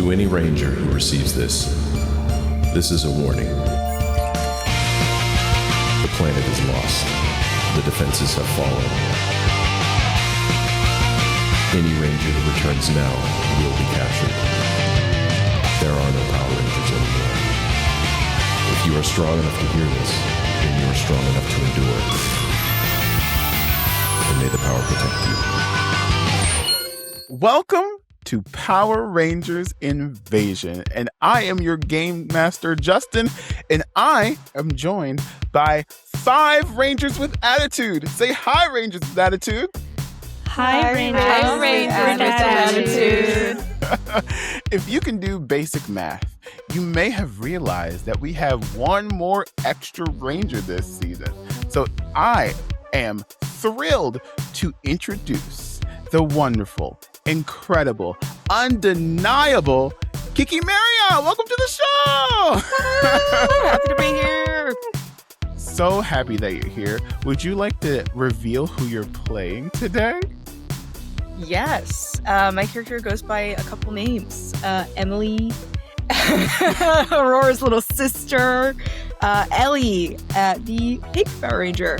To any ranger who receives this, this is a warning. The planet is lost. The defenses have fallen. Any ranger who returns now will be captured. There are no Power Rangers anymore. If you are strong enough to hear this, then you are strong enough to endure. And may the power protect you. Welcome to Power Rangers Invasion, and I am your game master, Justin, and I am joined by 5 Rangers with attitude. Say hi, Rangers with attitude. Hi, Rangers. Hi, Rangers with attitude. If you can do basic math, you may have realized that we have one more extra Ranger this season. So I am thrilled to introduce the wonderful, incredible, undeniable Kiki Mariot. Welcome to the show. Happy to be here. So happy that you're here. Would you like to reveal who you're playing today? Yes. My character goes by a couple names. Emily, Aurora's little sister, Ellie, the Pink Power Ranger.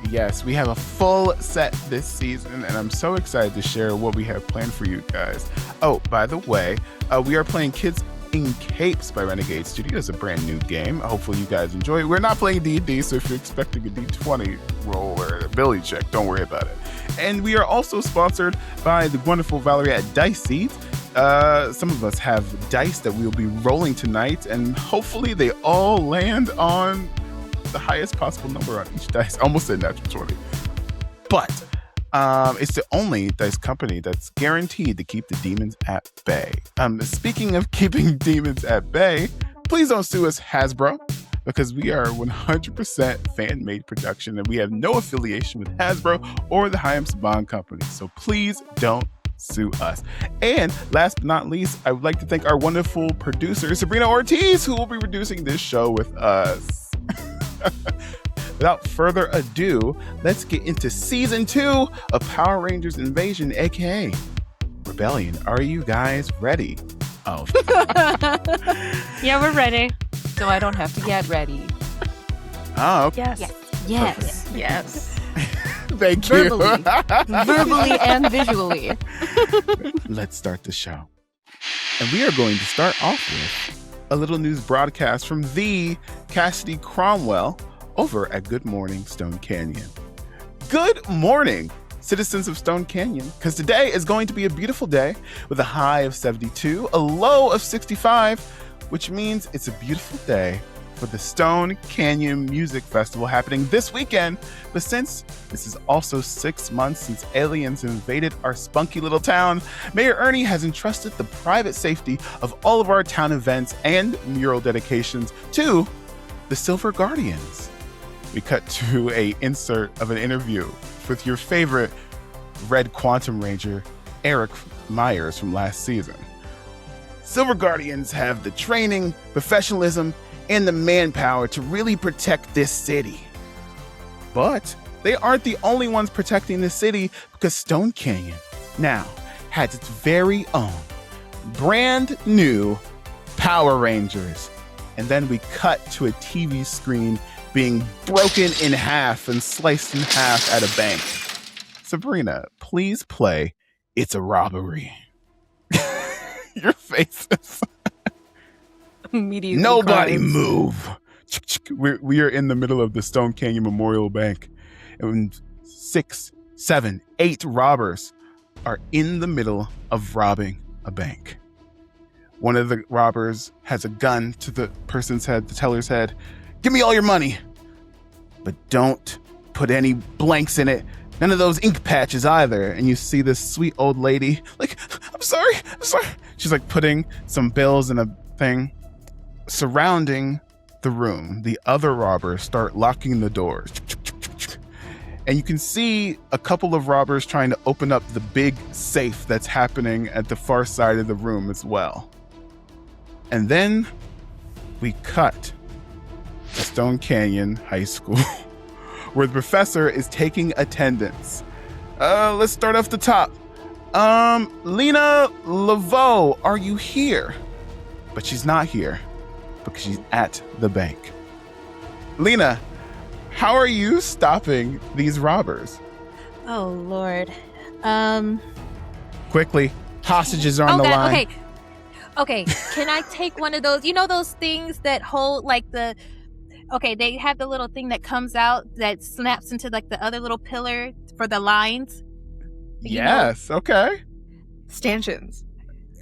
Yes, we have a full set this season, and I'm so excited to share what we have planned for you guys. Oh, by the way, we are playing Kids in Capes by Renegade Studios, a brand new game. Hopefully you guys enjoy it. We're not playing D&D, so if you're expecting a D20 roll or a ability check, don't worry about it. And we are also sponsored by the wonderful Valerie at Dice Seeds. Some of us have dice that we'll be rolling tonight, and hopefully they all land on the highest possible number on each dice. Almost a natural 20. But it's the only dice company that's guaranteed to keep the demons at bay. Speaking of keeping demons at bay, please don't sue us, Hasbro, because we are 100% fan-made production and we have no affiliation with Hasbro or the Haim Saban Company. So please don't sue us. And last but not least, I would like to thank our wonderful producer, Sabrina Ortiz, who will be producing this show with us. Without further ado, let's get into season 2 of Power Rangers Invasion, aka Rebellion. Are you guys ready? Oh. Yeah, we're ready. So I don't have to get ready. Oh, okay. Yes. Thank you. Verbally and visually. Let's start the show. And we are going to start off with a little news broadcast from the Cassidy Cromwell over at Good Morning Stone Canyon. Good morning, citizens of Stone Canyon, because today is going to be a beautiful day with a high of 72, a low of 65, which means it's a beautiful day for the Stone Canyon Music Festival happening this weekend. But since this is also 6 months since aliens invaded our spunky little town, Mayor Ernie has entrusted the private safety of all of our town events and mural dedications to the Silver Guardians. We cut to a insert of an interview with your favorite Red Quantum Ranger, Eric Myers, from last season. Silver Guardians have the training, professionalism, and the manpower to really protect this city. But they aren't the only ones protecting the city, because Stone Canyon now has its very own brand new Power Rangers. And then we cut to a TV screen being broken in half and sliced in half at a bank. Sabrina, please play It's a Robbery. Your faces. Immediately Nobody cries. move. We are in the middle of the Stone Canyon Memorial Bank, and 6, 7, 8 robbers are in the middle of robbing a bank. One of the robbers has a gun to the person's head, the teller's head. Give me all your money, but don't put any blanks in it. None of those ink patches either. And you see this sweet old lady, like, I'm sorry. She's like putting some bills in a thing. Surrounding the room, the other robbers start locking the doors. And you can see a couple of robbers trying to open up the big safe that's happening at the far side of the room as well. And then we cut to Stone Canyon High School, where the professor is taking attendance. Let's start off the top. Lena Laveau, are you here? but she's not here because she's at the bank. Lena, how are you stopping these robbers? Oh, Lord. Quickly, hostages are on the God, line. Okay, can I take one of those? You know those things that hold like the... Okay, they have the little thing that comes out that snaps into like the other little pillar for the lines. Yes, okay. Stanchions.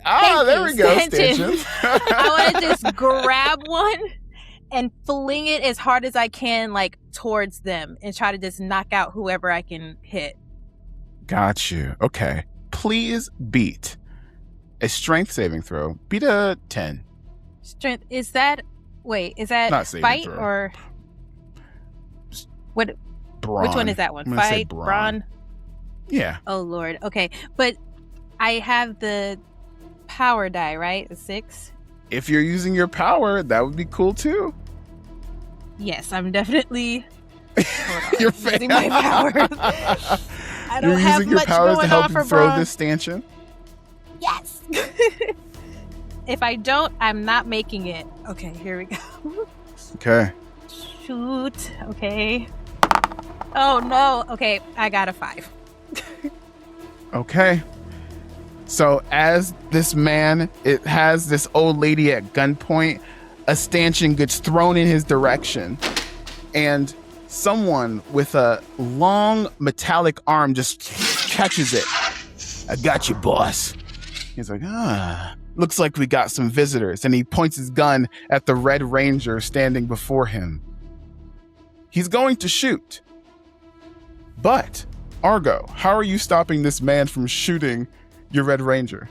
Ah, Thank there you, we go, stanchions. stanchions. I want to just grab one and fling it as hard as I can, like towards them, and try to just knock out whoever I can hit. Got you. Okay. Please beat a strength saving throw. Beat a 10. Strength, is that... Wait, is that Not saving fight throw. or... What? Brawn. Which one is that one? I'm gonna say Fight? brawn. Brawn? Yeah. Oh, Lord. Okay, but I have the power die, right? The 6? If you're using your power, that would be cool too. Yes, I'm definitely... Hold on. Your using my powers. I don't You're have using your much powers to going help on you for throw brawn. this stanchion. Yes. If I don't, I'm not making it. Okay, here we go. Okay. Shoot. Okay. Oh no. Okay, I got a 5. Okay. So as this man, it has this old lady at gunpoint, a stanchion gets thrown in his direction, and someone with a long metallic arm just catches it. I got you, boss. He's like, looks like we got some visitors. And he points his gun at the Red Ranger standing before him. He's going to shoot. But, Argo, how are you stopping this man from shooting your Red Ranger?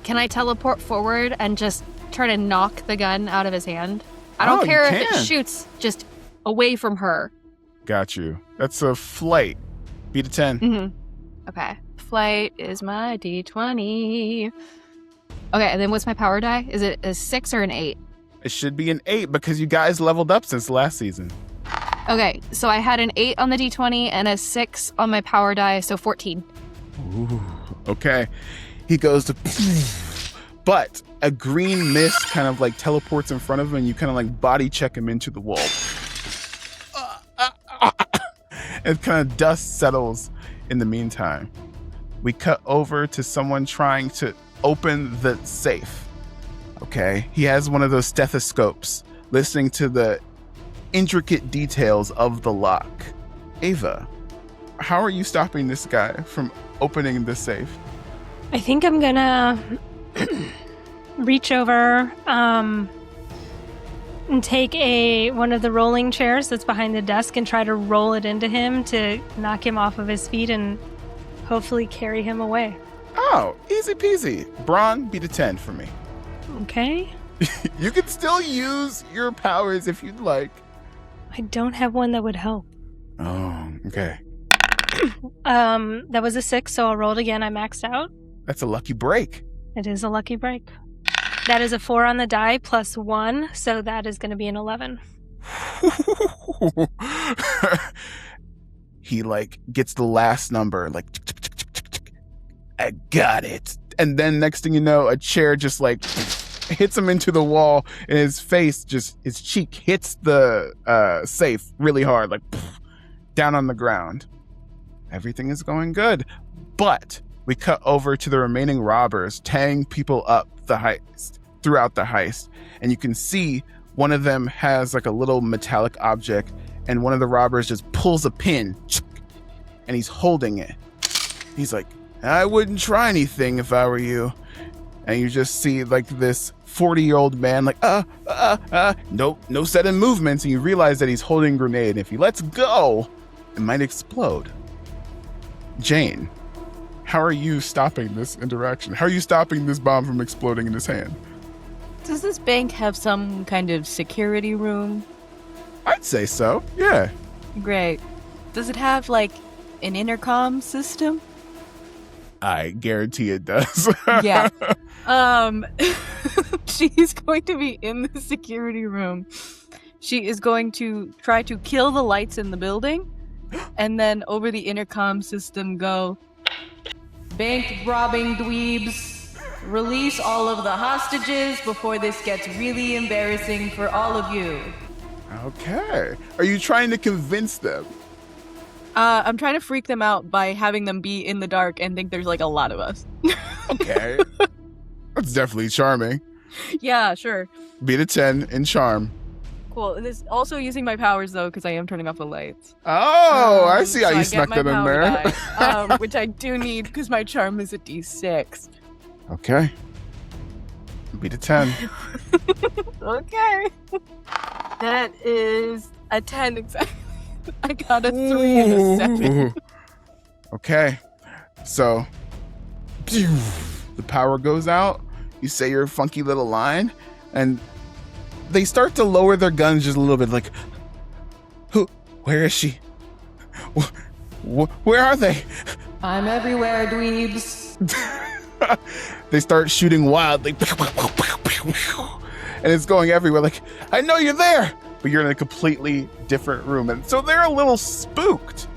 Can I teleport forward and just try to knock the gun out of his hand? I Oh, don't you care if can. it shoots just away from her. Got you. That's a flight. Beat a 10. Mm-hmm. Okay. Flight is my D20. Okay, and then what's my power die? Is it a 6 or an 8? It should be an 8 because you guys leveled up since last season. Okay, so I had an 8 on the D20 and a 6 on my power die, so 14. Ooh, okay. He goes to... But a green mist kind of like teleports in front of him and you kind of like body check him into the wall. And kind of dust settles in the meantime. We cut over to someone trying to open the safe. Okay, he has one of those stethoscopes, listening to the intricate details of the lock. Ava, how are you stopping this guy from opening the safe? I think I'm gonna reach over and take one of the rolling chairs that's behind the desk and try to roll it into him to knock him off of his feet and hopefully carry him away. Oh, easy peasy. Braun, beat a 10 for me. Okay. You can still use your powers if you'd like. I don't have one that would help. Oh, okay. That was a 6, so I'll roll it again. I maxed out. That's a lucky break. It is a lucky break. That is a 4 on the die plus 1, so that is going to be an 11. He like gets the last number, like I got it. And then next thing you know, a chair just like hits him into the wall and his face his cheek hits the safe really hard, like down on the ground. Everything is going good. But we cut over to the remaining robbers tying people up throughout the heist. And you can see one of them has like a little metallic object and one of the robbers just pulls a pin and he's holding it. He's like, I wouldn't try anything if I were you. And you just see like this 40-year-old man like, no sudden movements. And you realize that he's holding a grenade. And if he lets go, it might explode. Jane, how are you stopping this interaction? How are you stopping this bomb from exploding in his hand? Does this bank have some kind of security room? I'd say so, yeah. Great. Does it have, like, an intercom system? I guarantee it does. Yeah. She's going to be in the security room. She is going to try to kill the lights in the building and then over the intercom system go, bank robbing dweebs, Release all of the hostages before this gets really embarrassing for all of you. Okay. Are you trying to convince them? I'm trying to freak them out by having them be in the dark and think there's like a lot of us. Okay. That's definitely charming. Yeah, sure. Beat a 10 in charm. Cool. And this also using my powers though, because I am turning off the lights. Oh, I see how so you I snuck get that my in there. power die, which I do need because my charm is a D6. Okay. Beat a 10. Okay. That is a 10 exactly. I got a 3 and a 7. Okay. So, pew, the power goes out. You say your funky little line, and they start to lower their guns just a little bit, like, where is she? Where are they? I'm everywhere, dweebs. They start shooting wildly. And it's going everywhere, like, I know you're there! But you're in a completely different room. And so they're a little spooked.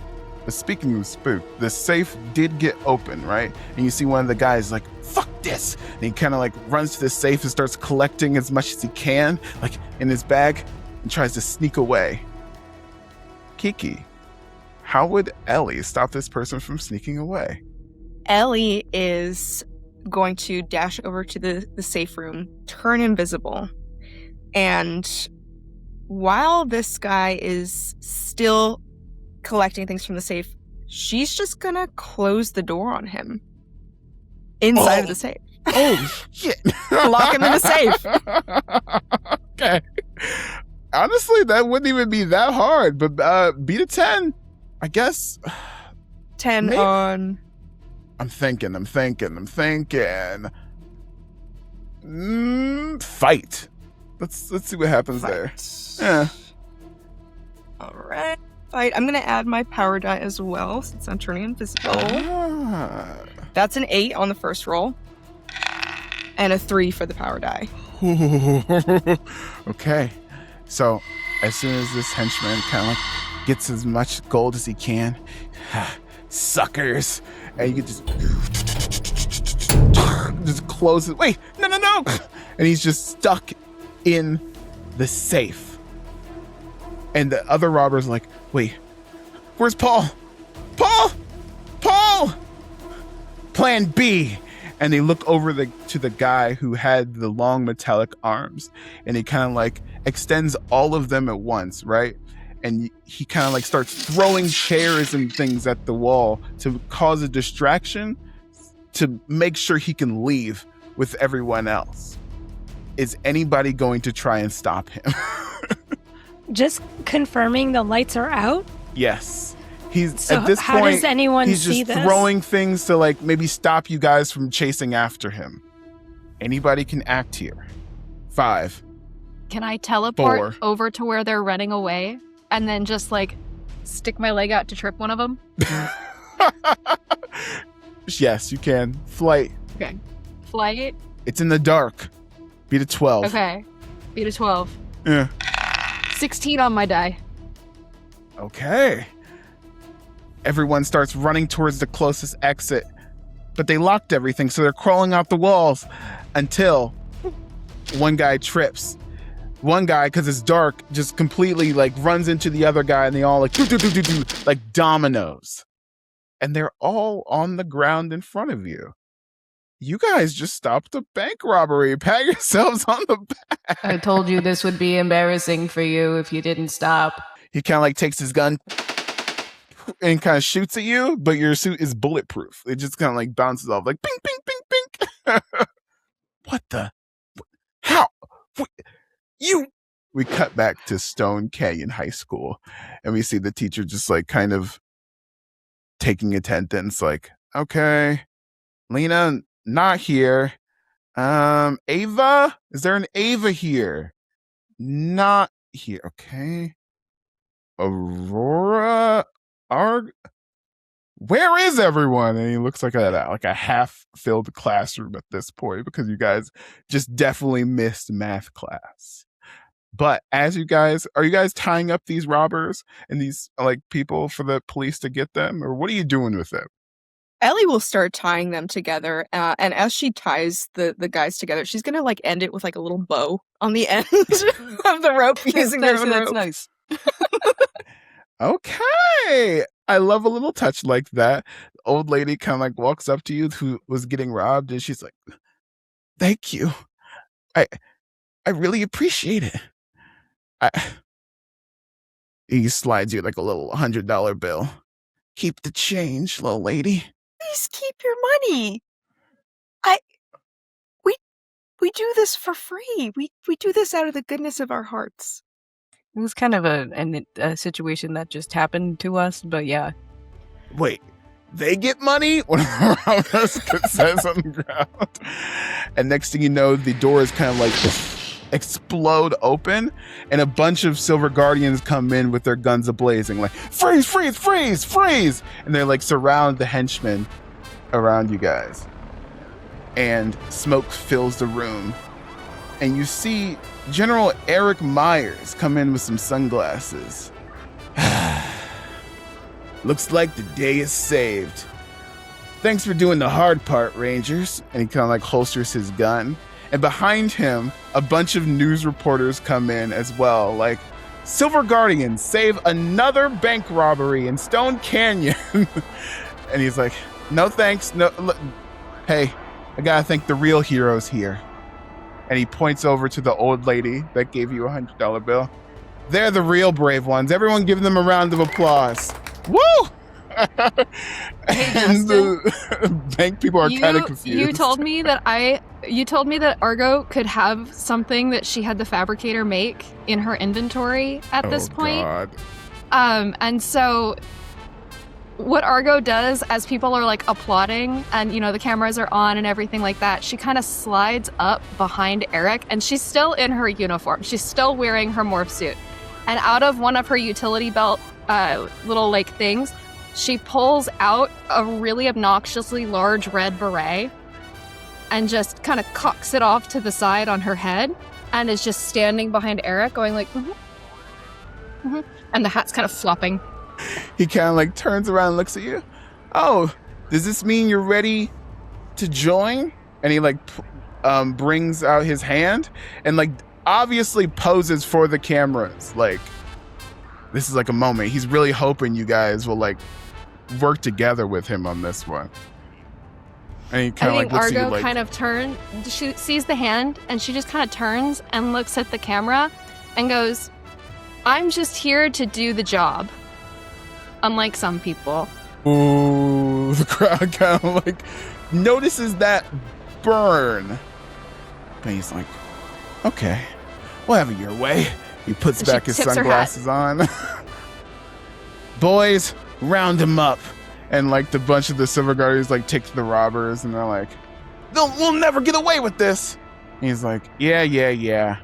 But speaking of spooked, the safe did get open, right? And you see one of the guys like, fuck this! And he kind of like runs to the safe and starts collecting as much as he can, like in his bag, and tries to sneak away. Kiki, how would Ellie stop this person from sneaking away? Ellie is going to dash over to the safe room, turn invisible, and while this guy is still collecting things from the safe, she's just gonna close the door on him inside of the safe. Oh, shit. Lock him in the safe. Okay. Honestly, that wouldn't even be that hard, but beat a 10, I guess. 10 Maybe. on... I'm thinking. Fight. Let's see what happens there. Yeah. Alright. Fight. I'm gonna add my power die as well, since I'm turning invisible. Ah. That's an 8 on the first roll. And a 3 for the power die. Okay. So, as soon as this henchman kind of like gets as much gold as he can, suckers, and you can just close it. Wait, no. And he's just stuck in the safe. And the other robbers are like, wait, where's Paul? Paul! Plan B. And they look over to the guy who had the long metallic arms, and he kind of like extends all of them at once, right? And he kind of like starts throwing chairs and things at the wall to cause a distraction to make sure he can leave with everyone else. Is anybody going to try and stop him? Just confirming the lights are out? Yes. He's So at this how point, does anyone he's see just this? throwing things to like maybe stop you guys from chasing after him. Anybody can act here. 5. Can I teleport 4. over to where they're running away and then just like stick my leg out to trip one of them? Yes, you can. Flight. Okay. Flight. It's in the dark. Beat a 12. Okay. Beat a 12. Yeah. 16 on my die. Okay. Everyone starts running towards the closest exit, but they locked everything, so they're crawling out the walls until one guy trips. One guy, because it's dark, just completely like runs into the other guy, and they all like do like dominoes. And they're all on the ground in front of you. You guys just stopped a bank robbery. Pat yourselves on the back. I told you this would be embarrassing for you if you didn't stop. He kind of like takes his gun and kind of shoots at you, but your suit is bulletproof. It just kind of like bounces off like ping, ping, ping, ping. What the? How? You? We cut back to Stone Canyon High School, and we see the teacher just like kind of taking attendance, like, okay, Lena, not here. Ava? Is there an Ava here? Not here. Okay. Aurora? Where is everyone? And he looks like a half-filled classroom at this point because you guys just definitely missed math class. But are you guys tying up these robbers and these like people for the police to get them, or what are you doing with them? Ellie will start tying them together, and as she ties the guys together, she's gonna like end it with like a little bow on the end of the rope using her own rope. That's nice. Okay. I love a little touch like that. The old lady kind of like walks up to you who was getting robbed, and she's like, "Thank you. I really appreciate it." He slides you like a little $100 bill. Keep the change, little lady. Please keep your money. We do this for free. We do this out of the goodness of our hearts. It was kind of a situation that just happened to us, but yeah. Wait, they get money? One of the robbers says on the ground. And next thing you know, the doors kind of like explode open, and a bunch of Silver Guardians come in with their guns ablazing, like, freeze, freeze, freeze, freeze! And they like surround the henchmen around you guys. And smoke fills the room. And you see General Eric Myers come in with some sunglasses. Looks like the day is saved. Thanks for doing the hard part, Rangers. And he kind of like holsters his gun. And behind him, a bunch of news reporters come in as well. Like, Silver Guardians save another bank robbery in Stone Canyon. And he's like, no thanks. No, hey, I gotta thank the real heroes here. And he points over to the old lady that gave you $100 bill. They're the real brave ones. Everyone give them a round of applause. Woo! And the bank people are kind of confused. You told me that Argo could have something that she had the fabricator make in her inventory at this point. God. And so what Argo does as people are like applauding and, you know, the cameras are on and everything like that, she kind of slides up behind Eric, and she's still in her uniform. She's still wearing her morph suit. And out of one of her utility belt little like things, she pulls out a really obnoxiously large red beret and just kind of cocks it off to the side on her head and is just standing behind Eric going like, and the hat's kind of flopping. He kind of like turns around and looks at you. Oh, does this mean you're ready to join? And he like brings out his hand and like obviously poses for the cameras. Like, this is like a moment. He's really hoping you guys will like work together with him on this one. And he kind of like looks Argo at you like, kind of turns. She sees the hand and she just kind of turns and looks at the camera and goes, "I'm just here to do the job. Unlike some people." ooh, the crowd kind of like notices that burn. But he's like, okay, we'll have it your way. He puts And she back his tips her sunglasses on. Boys, round him up. And like the bunch of the Silver Guardians like take to the robbers, and they're like, we'll never get away with this. And he's like, yeah.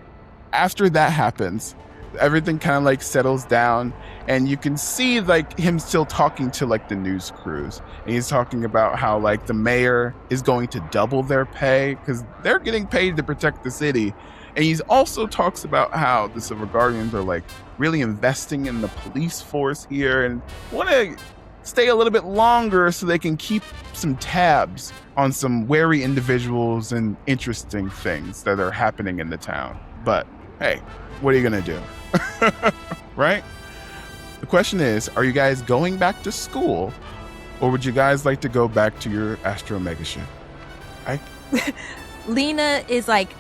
After that happens, everything kind of like settles down, and you can see like him still talking to like the news crews, and he's talking about how like the mayor is going to double their pay because they're getting paid to protect the city. And he also talks about how the Silver Guardians are like really investing in the police force here and want to stay a little bit longer so they can keep some tabs on some wary individuals and interesting things that are happening in the town. But hey, what are you gonna do? Right? The question is, are you guys going back to school, or would you guys like to go back to your Astro Mega ship? Lena is like,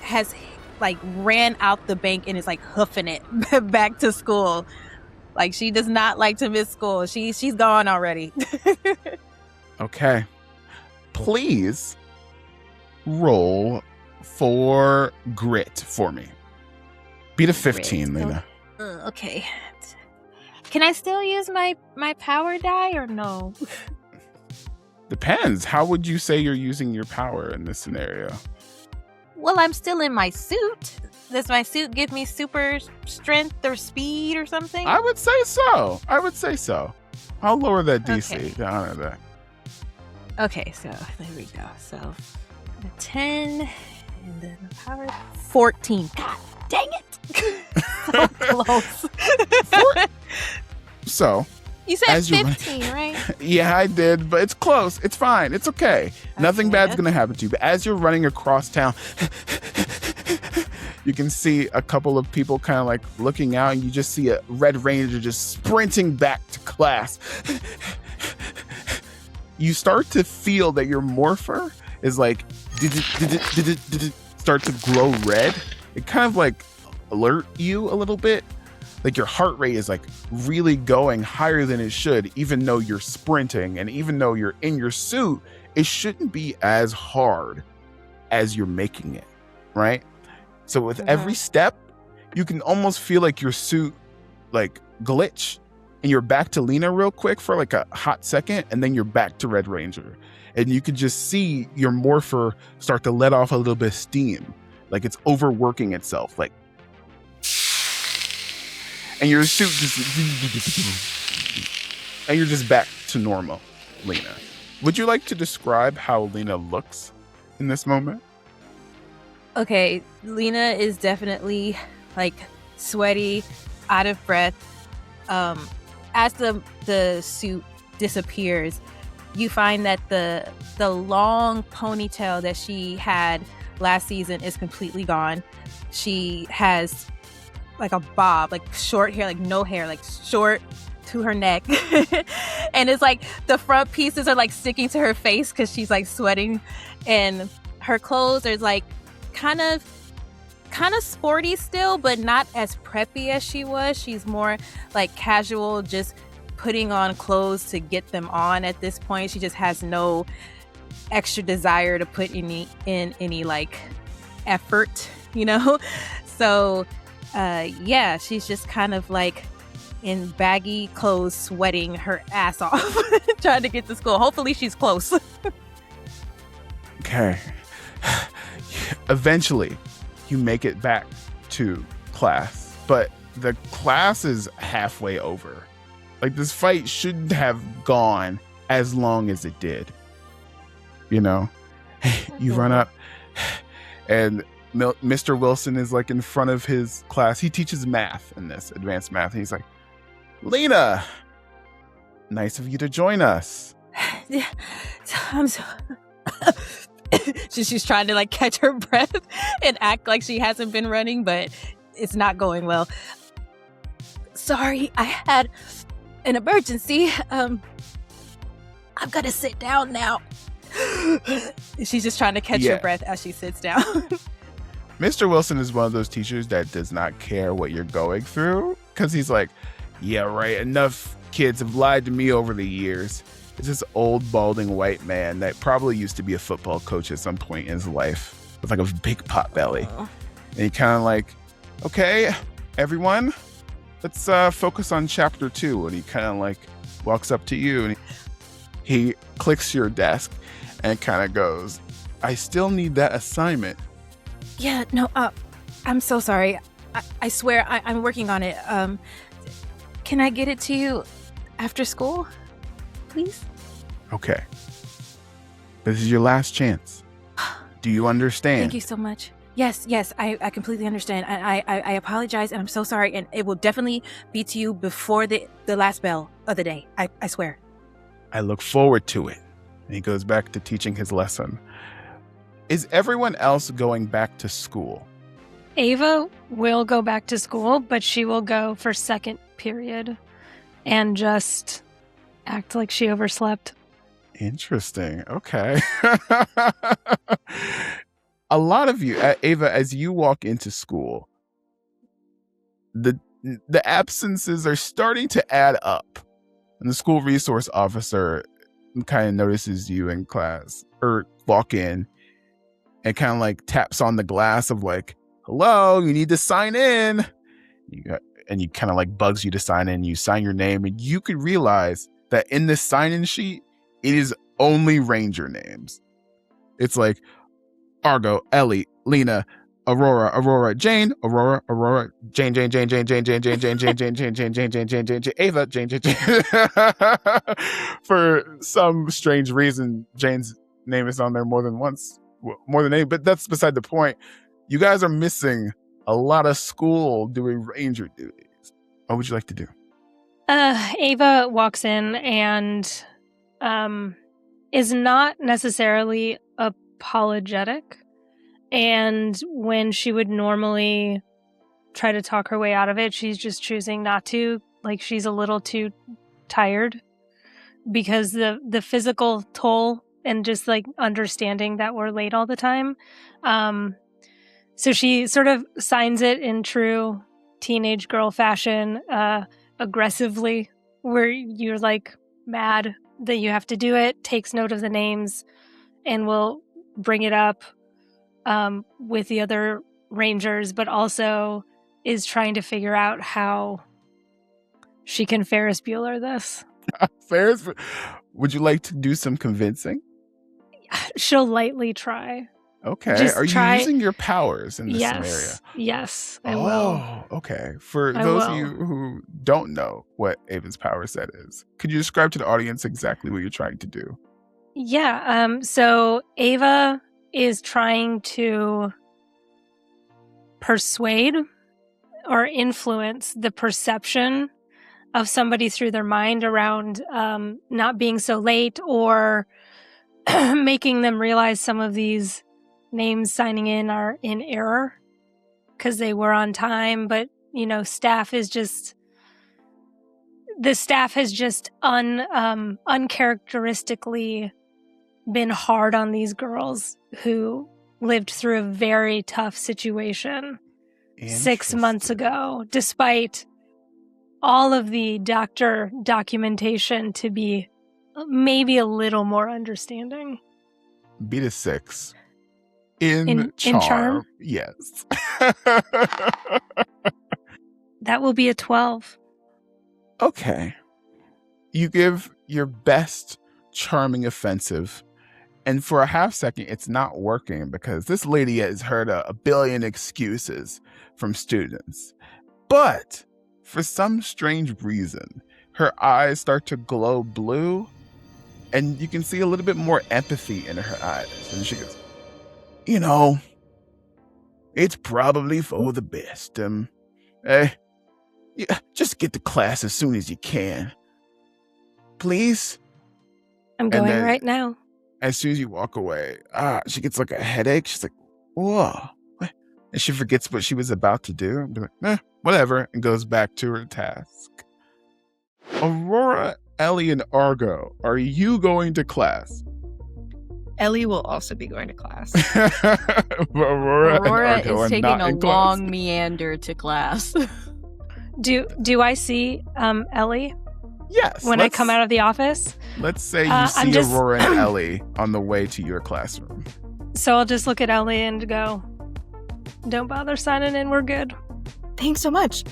has like ran out the bank and is like hoofing it back to school. Like, she does not like to miss school. She's gone already. Okay. Please roll for grit for me. Beat a 15, Grit. Lena. Okay. Can I still use my power die or no? Depends. How would you say you're using your power in this scenario? Well, I'm still in my suit. Does my suit give me super strength or speed or something? I would say so. I'll lower that DC Okay. to honor that. Okay, so there we go. So a 10 and then the power 14. God dang it. So close. So, You said As you're 15, right? Yeah, I did, but it's close. It's fine. It's okay. Nothing bad's going to happen to you. But as you're running across town, you can see a couple of people kind of like looking out, and you just see a Red Ranger just sprinting back to class. You start to feel that your morpher is like start to glow red. It kind of like alert you a little bit. Like your heart rate is like really going higher than it should, even though you're sprinting and even though you're in your suit, it shouldn't be as hard as you're making it, right? So with every step, you can almost feel like your suit like glitch, and you're back to Lena real quick for like a hot second, and then you're back to Red Ranger. And you can just see your morpher start to let off a little bit of steam, like it's overworking itself, like, and your suit just, and you're just back to normal, Lena. Would you like to describe how Lena looks in this moment? Okay, Lena is definitely like sweaty, out of breath. As the suit disappears, you find that the long ponytail that she had last season is completely gone. She has like a bob, like short hair, like no hair, like short to her neck. And it's like the front pieces are like sticking to her face because she's like sweating, and her clothes are like kind of sporty still, but not as preppy as she was. She's more like casual, just putting on clothes to get them on at this point. She just has no extra desire to put in any like effort, you know? So yeah, she's just kind of like in baggy clothes, sweating her ass off, trying to get to school. Hopefully she's close. Okay. Eventually, you make it back to class, but the class is halfway over. Like, this fight shouldn't have gone as long as it did. You know? You run up, and Mr. Wilson is like in front of his class. He teaches math in this, advanced math. And he's like, Lena, nice of you to join us. I'm so... she's trying to like catch her breath and act like she hasn't been running, but it's not going well. Sorry, I had an emergency. I've got to sit down now. She's just trying to catch her breath as she sits down. Mr. Wilson is one of those teachers that does not care what you're going through, because he's like, yeah, right, enough kids have lied to me over the years. It's this old, balding white man that probably used to be a football coach at some point in his life with like a big pot belly. And he kind of like, okay, everyone, let's focus on chapter 2. And he kind of like walks up to you and he clicks your desk and kind of goes, I still need that assignment. Yeah, no, I'm so sorry. I swear I'm working on it. Can I get it to you after school, please? Okay. This is your last chance. Do you understand? Thank you so much. Yes, I completely understand. I apologize, and I'm so sorry, and it will definitely be to you before the last bell of the day. I swear. I look forward to it. And he goes back to teaching his lesson. Is everyone else going back to school? Ava will go back to school, but she will go for second period and just act like she overslept. Interesting. Okay. A lot of you, Ava, as you walk into school, the absences are starting to add up. And the school resource officer kind of notices you in class or walk in and kind of like taps on the glass of like, hello, you need to sign in. And you kind of like bugs you to sign in. You sign your name, and you could realize that in this sign-in sheet, it is only Ranger names. It's like Argo, Ellie, Lena, Aurora, Jane, Aurora, Jane, Ava, Jane. For some strange reason, Jane's name is on there more than once, more than any, but that's beside the point. You guys are missing a lot of school doing Ranger duties. What would you like to do? Ava walks in and is not necessarily apologetic. And when she would normally try to talk her way out of it, she's just choosing not to. Like, she's a little too tired because the physical toll and just like understanding that we're late all the time. So she sort of signs it in true teenage girl fashion, aggressively, where you're like mad that you have to do it, takes note of the names, and will bring it up with the other rangers, but also is trying to figure out how she can Ferris Bueller this. Ferris, would you like to do some convincing? She'll lightly try. Okay. Just Are try- you using your powers in this scenario? Yes, I will. Oh, okay. For I those will. of you who don't know what Ava's power set is, could you describe to the audience exactly what you're trying to do? Yeah, so Ava is trying to persuade or influence the perception of somebody through their mind around not being so late, or making them realize some of these names signing in are in error because they were on time, but the staff has just uncharacteristically been hard on these girls who lived through a very tough situation 6 months ago, despite all of the doctor documentation to be maybe a little more understanding. Beat a 6. In charm? charm? Yes. That will be a 12. Okay. You give your best charming offensive, and for a half second, it's not working because this lady has heard a billion excuses from students. But for some strange reason, her eyes start to glow blue, and you can see a little bit more empathy in her eyes. And she goes, it's probably for the best. Just get to class as soon as you can. Please? I'm going right now. As soon as you walk away, she gets like a headache. She's like, whoa. And she forgets what she was about to do. Be like, whatever, and goes back to her task. Aurora, Ellie, and Argo, are you going to class? Ellie will also be going to class. Aurora and Argo is are taking not a in class. long meander to class. Do I see Ellie Yes. when I come out of the office? Let's say you see just- Aurora and Ellie on the way to your classroom. So I'll just look at Ellie and go, don't bother signing in, we're good. Thanks so much.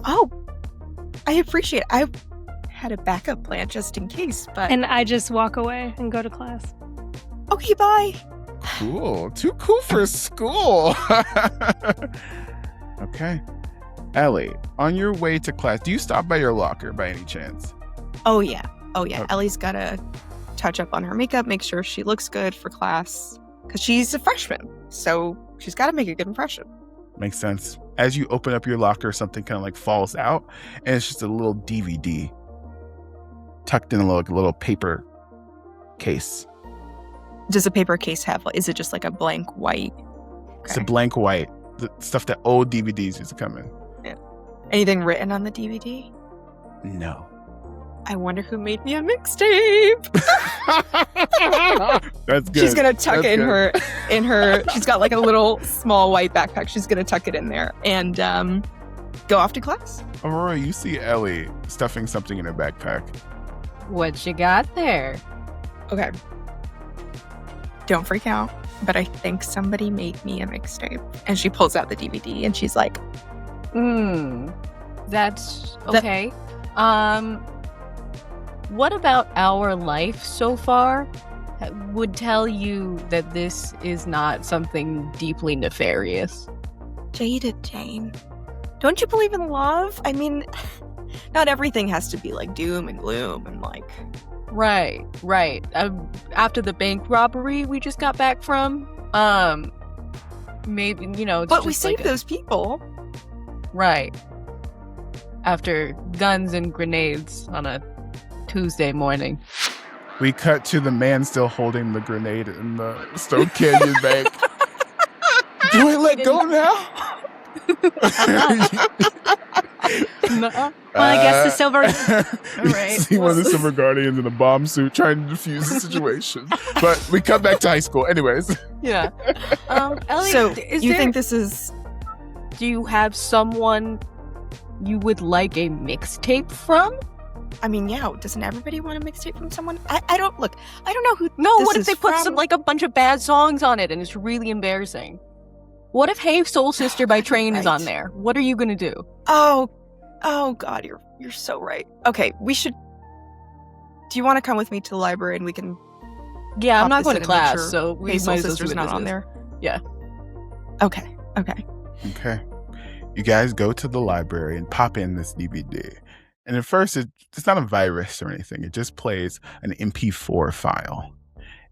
Oh, I appreciate it. I had a backup plan just in case, but... And I just walk away and go to class. Okay, bye. Cool. Too cool for school. Okay. Ellie, on your way to class, do you stop by your locker by any chance? Oh, yeah. Okay. Ellie's got to touch up on her makeup, make sure she looks good for class, because she's a freshman, so she's got to make a good impression. Makes sense. As you open up your locker, something kind of like falls out, and it's just a little DVD tucked in a little paper case. Does a paper case have, is it just like a blank white? It's a blank white, the stuff that old DVDs used to come in. Anything written on the DVD? No. I wonder who made me a mixtape. That's good. She's gonna tuck That's it good. in her. She's got like a little small white backpack. She's gonna tuck it in there and go off to class. Aurora, you see Ellie stuffing something in her backpack. What you got there? Okay. Don't freak out, but I think somebody made me a mixtape. And she pulls out the DVD and she's like, That's okay. What about our life so far would tell you that this is not something deeply nefarious? Jaded Jane, don't you believe in love? I mean, not everything has to be like doom and gloom and like... Right. After the bank robbery we just got back from, maybe, it's But we just saved like those people. Right. after guns and grenades on a Tuesday morning. We cut to the man still holding the grenade in the Stone Canyon bank. Do I let go now? Nuh-uh. Well, I guess the silver. right. See one of the Silver Guardians in a bomb suit trying to defuse the situation. But we cut back to high school. Anyways. Yeah. Ellie, So is you there, think this is? do you have someone you would like a mixtape from? I mean, yeah. Doesn't everybody want a mixtape from someone? I don't look. I don't know who. No, this what if is they put from. some like a bunch of bad songs on it and it's really embarrassing? What if Hey Soul Sister by Train is on Right. there? What are you gonna do? Oh God, you're so right. Okay, we should. Do you want to come with me to the library and we can? Yeah, I'm pop not this going in to and make class, sure so we Hey might Soul as well see Sister's what not this on is. there. Yeah. Okay. Okay. You guys go to the library and pop in this DVD. And at first, it's not a virus or anything. It just plays an MP4 file.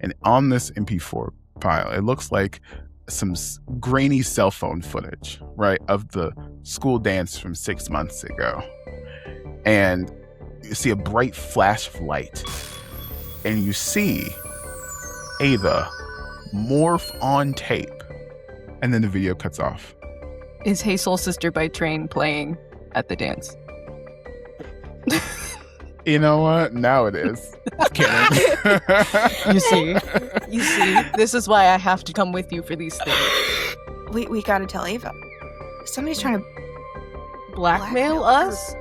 And on this MP4 file, it looks like some grainy cell phone footage, right, of the school dance from 6 months ago. And you see a bright flash of light. And you see Ava morph on tape. And then the video cuts off. Is Hey Soul Sister by Train playing at the dance? You know what? Now it is. Kidding. You see, this is why I have to come with you for these things. We gotta tell Ava. Somebody's trying to Blackmail us?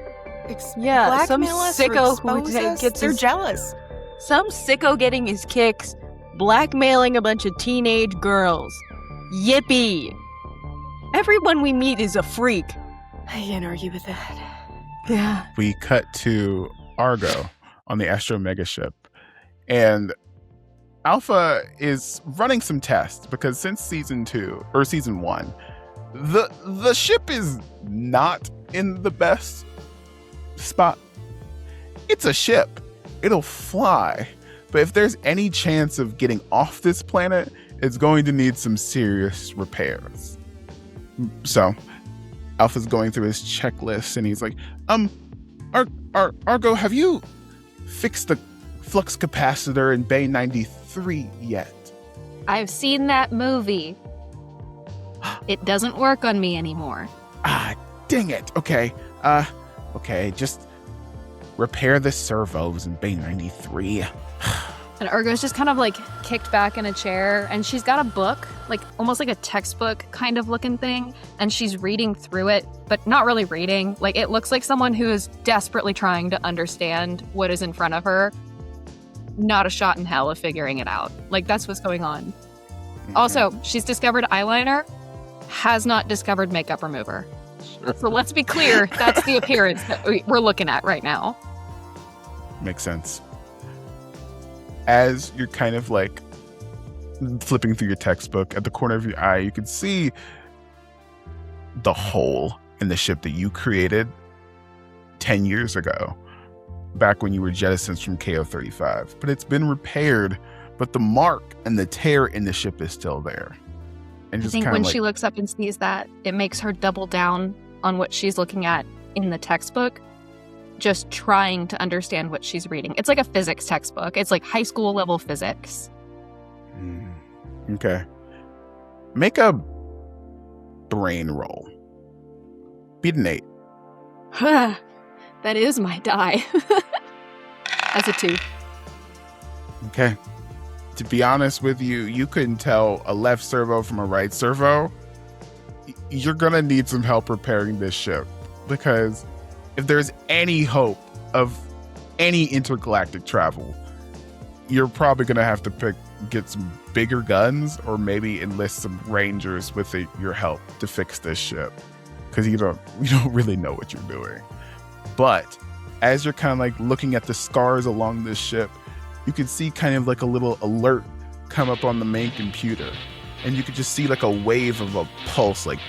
Yeah, some blackmail us, sicko or who expose us. gets They're his- jealous. Some sicko getting his kicks, blackmailing a bunch of teenage girls. Yippee! Everyone we meet is a freak. I can't argue with that. Yeah. We cut to Argo on the Astro Mega ship. And Alpha is running some tests because since season 1, the ship is not in the best spot. It's a ship. It'll fly. But if there's any chance of getting off this planet, it's going to need some serious repairs. So Alpha's going through his checklist and he's like, Argo, have you fixed the flux capacitor in Bay 93 yet? I've seen that movie. It doesn't work on me anymore. Ah, dang it. Okay, just repair the servos in Bay 93. And Argo's just kind of like kicked back in a chair, and she's got a book, like almost like a textbook kind of looking thing, and she's reading through it, but not really reading. Like it looks like someone who is desperately trying to understand what is in front of her. Not a shot in hell of figuring it out. Like that's what's going on. Also, she's discovered eyeliner, has not discovered makeup remover. So let's be clear, that's the appearance that we're looking at right now. Makes sense. As you're kind of like flipping through your textbook, at the corner of your eye, you can see the hole in the ship that you created 10 years ago, back when you were jettisoned from KO-35. But it's been repaired, but the mark and the tear in the ship is still there. And I just think kind when of like, she looks up and sees that, it makes her double down on what she's looking at in the textbook, just trying to understand what she's reading. It's like a physics textbook. It's like high school level physics. Okay. Make a brain roll. Beat an 8. That is my die. That's a 2. Okay. To be honest with you, you couldn't tell a left servo from a right servo. You're gonna need some help repairing this ship, because if there's any hope of any intergalactic travel, you're probably gonna have to get some bigger guns, or maybe enlist some rangers with your help to fix this ship, because you don't really know what you're doing. But as you're kind of like looking at the scars along this ship, you can see kind of like a little alert come up on the main computer, and you could just see like a wave of a pulse, like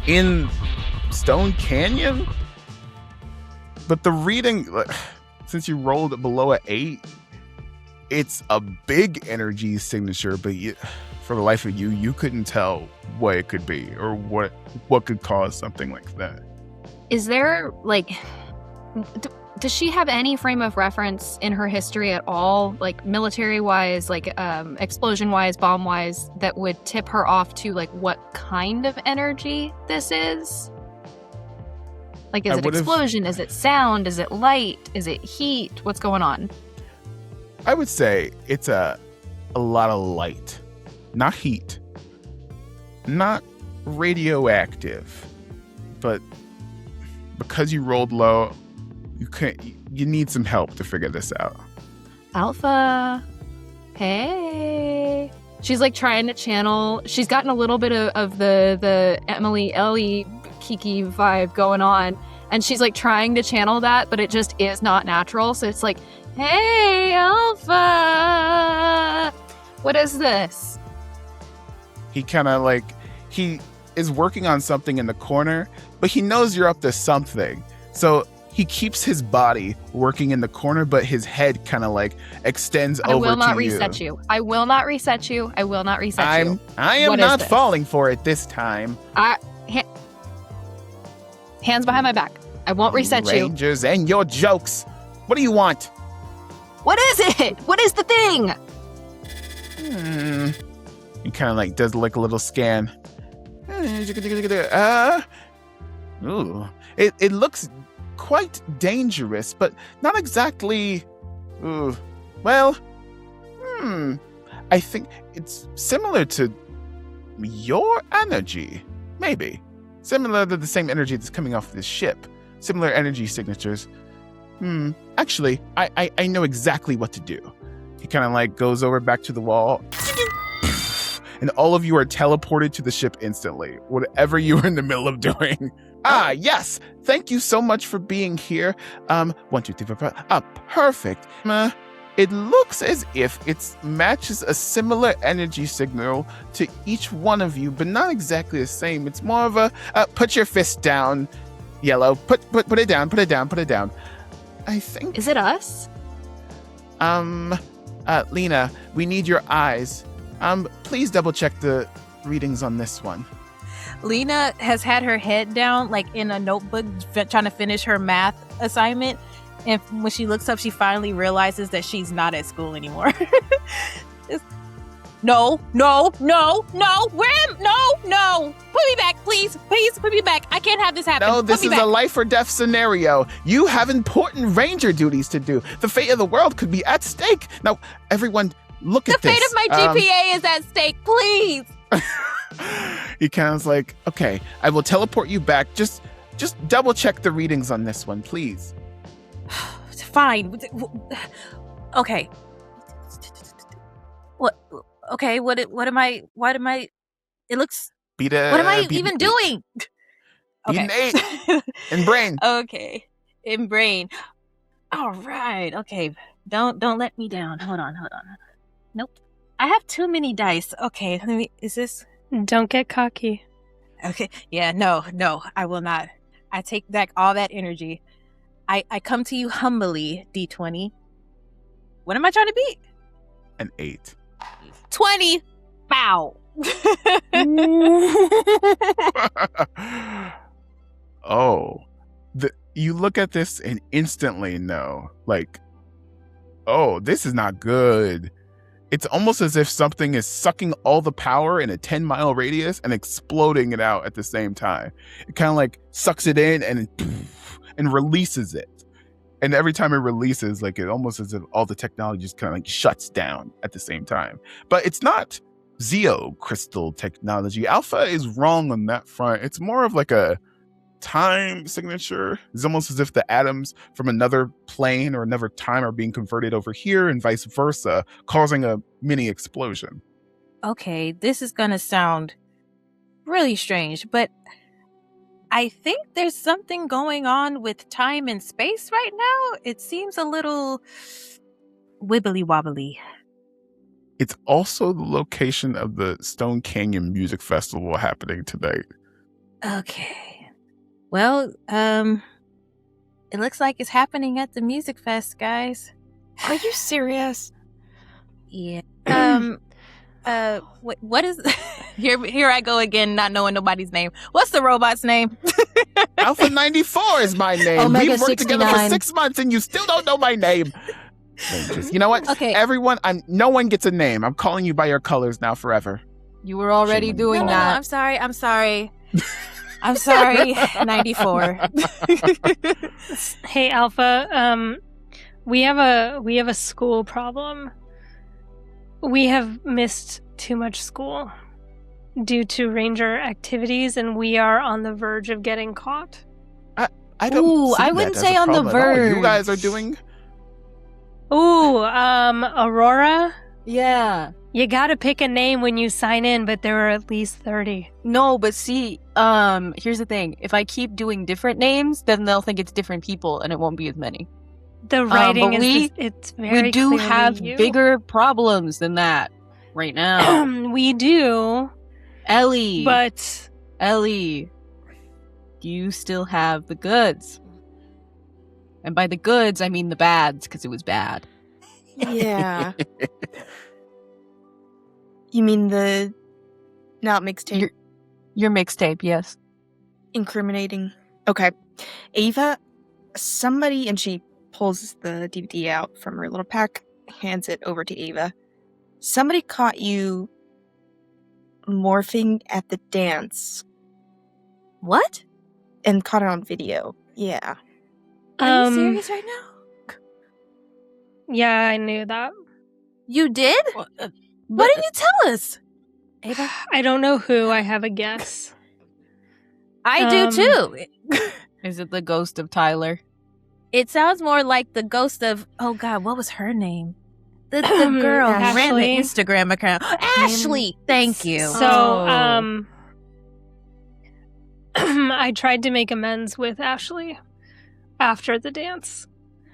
in Stone Canyon. But the reading, since you rolled below an 8, it's a big energy signature, but for the life of you, you couldn't tell what it could be or what could cause something like that. Is there, like, does she have any frame of reference in her history at all, like military-wise, like explosion-wise, bomb-wise, that would tip her off to, like, what kind of energy this is? Like, is it explosion? Is it sound? Is it light? Is it heat? What's going on? I would say it's a lot of light, not heat, not radioactive, but because you rolled low, you need some help to figure this out. Alpha, hey. She's like trying to channel. She's gotten a little bit of the Ellie, Kiki vibe going on, and she's like trying to channel that, but it just is not natural. So it's like, hey, Alpha, what is this? He kind of like, he is working on something in the corner, but he knows you're up to something. So he keeps his body working in the corner, but his head kind of like extends over to you. I will not reset you. I will not reset you. I will not reset you. I am not falling for it this time. Hands behind my back. I won't reset you. Rangers and your jokes. What do you want? What is it? What is the thing? He kind of like does like a little scan. It looks quite dangerous, but not exactly. Well, I think it's similar to your energy, maybe. Similar to the same energy that's coming off this ship. Similar energy signatures. Actually, I know exactly what to do. He kind of like goes over back to the wall. And all of you are teleported to the ship instantly, whatever you were in the middle of doing. Yes. Thank you so much for being here. 1, 2, 3, 4, 5. Perfect. It looks as if it matches a similar energy signal to each one of you, but not exactly the same. It's more of a put your fist down, Yellow. Put it down. Put it down. Put it down. I think. Is it us? Lena, we need your eyes. Please double check the readings on this one. Lena has had her head down, like in a notebook, trying to finish her math assignment. And when she looks up, she finally realizes that she's not at school anymore. No. Put me back, please. Please put me back. I can't have this happen. No, this is a life or death scenario. You have important ranger duties to do. The fate of the world could be at stake. Now, everyone, look at this. The fate of my GPA is at stake, please. He kind of like, okay, I will teleport you back. Just double check the readings on this one, please. Fine. Okay. What? Okay. What am I? It looks. What am I even doing? Okay. In brain. Okay. In brain. All right. Okay. Don't let me down. Hold on. Nope. I have too many dice. Okay. Is this? Don't get cocky. Okay. Yeah. No. I will not. I take back all that energy. I come to you humbly, D20. What am I trying to beat? An 8. 20. Bow. You look at this and instantly know, like, oh, this is not good. It's almost as if something is sucking all the power in a 10-mile radius and exploding it out at the same time. It kind of like sucks it in and releases it. And every time it releases, like it almost as if all the technology just kind of like shuts down at the same time. But it's not Zeo crystal technology. Alpha is wrong on that front. It's more of like a time signature. It's almost as if the atoms from another plane or another time are being converted over here and vice versa, causing a mini explosion. Okay, this is going to sound really strange, but I think there's something going on with time and space right now. It seems a little wibbly wobbly. It's also the location of the Stone Canyon Music Festival happening tonight. Okay. Well, it looks like it's happening at the music fest, guys. Are you serious? Yeah. what is here I go again, not knowing nobody's name. What's the robot's name? Alpha 94 is my name. Omega We've worked together for 69. 6 months and you still don't know my name. You know what? Okay. Everyone, no one gets a name. I'm calling you by your colors now forever. You were already Shame on you. doing No, that. I'm sorry. I'm sorry, 94. Hey, Alpha. We have a school problem. We have missed too much school due to ranger activities, and we are on the verge of getting caught. I don't Ooh, see I that wouldn't as say a on the problem at all. You verge. guys are doing... Ooh, Aurora, Yeah. you gotta pick a name when you sign in, but there are at least 30. No, but see, here's the thing. If I keep doing different names, then they'll think it's different people and it won't be as many. The writing but it's very We do clearly have you. bigger problems than that right now. We do, Ellie. but Ellie, you still have the goods. And by the goods, I mean the bads, because it was bad. Yeah. You mean the not mixtape? Your mixtape, yes. Incriminating. Okay. Ava, somebody, and she pulls the DVD out from her little pack, hands it over to Ava. Somebody caught you morphing at the dance What? and caught it on video. Yeah. Are you serious right now? yeah, I knew that. You did? Why didn't you tell us? Ava? I don't know who. I have a guess. I do too. Is it the ghost of Tyler? It sounds more like the ghost of, oh God, what was her name? The girl who ran the Ashley. Instagram account. Ashley! Thank you. So, Oh. I tried to make amends with Ashley after the dance.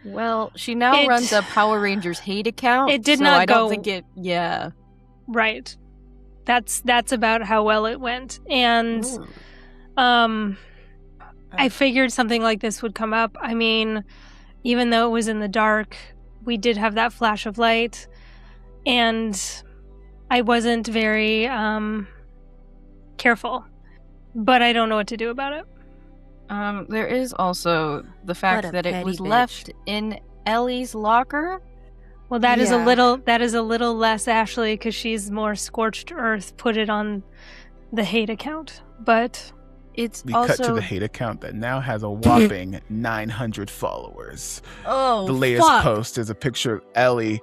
Well, she now It- runs a Power Rangers hate account. It did so not I don't go- think it. Yeah. Right. That's about how well it went. And I figured something like this would come up. I mean, even though it was in the dark, we did have that flash of light, and I wasn't very careful. But I don't know what to do about it. There is also the fact What a that it petty was bitch. left in Ellie's locker. Well, that is a Yeah. little less Ashley, because she's more scorched earth. Put it on the hate account, but It's We also cut to the hate account that now has a whopping 900 followers. Oh, The latest fuck. post is a picture of Ellie,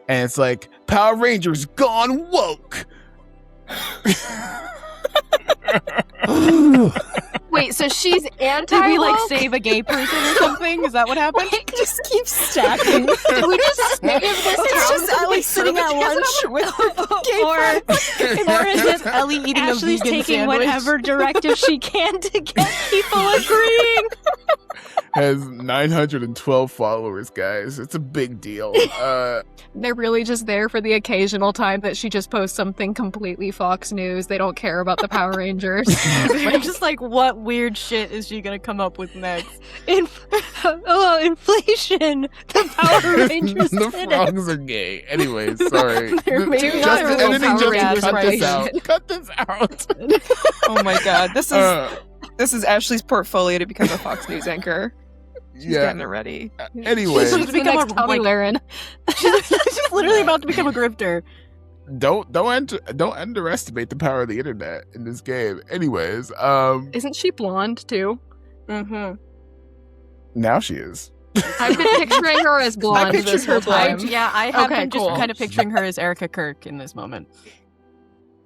and it's like, Power Rangers gone woke. Wait, so she's anti? Did we like save a gay person or something? Is that what happened? It just keeps stacking. we just name this It's town? just Ellie sitting at lunch with gay friends. Or is it Ellie eating Ashley's a vegan taking sandwich? whatever directive she can to get people agreeing. Has 912 followers, guys. It's a big deal. They're really just there for the occasional time that she just posts something completely Fox News. They don't care about the Power Rangers. I'm just like, what weird shit is she gonna come up with next? Inflation. The Power Rangers the did it. frogs are gay. Anyways, sorry. They're maybe Just not the really editing, Power just Rangers, cut this right? out. Cut this out. Oh my god, this is Ashley's portfolio to become a Fox News anchor. She's getting it ready. Anyway, She's She's the become next a, Tommy like- Lahren. She's literally about to become a grifter. don't underestimate the power of the internet in this game. Anyways, Isn't she blonde too? Mm-hmm. now she is. I've been picturing her as blonde pictured this her whole blonde. time. I have Okay, been just cool. kind of picturing her as Erica Kirk in this moment.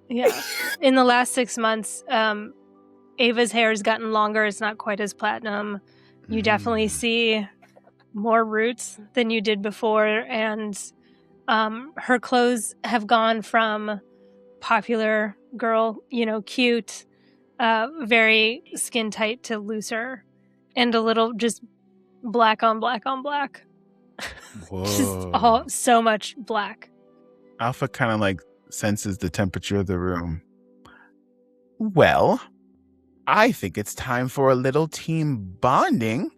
Yeah. In the last 6 months, Ava's hair has gotten longer. It's not quite as platinum. You definitely see more roots than you did before. And her clothes have gone from popular girl, cute, very skin tight, to looser and a little just black on black on black. Just so much black. Alpha kind of like senses the temperature of the room. Well, I think it's time for a little team bonding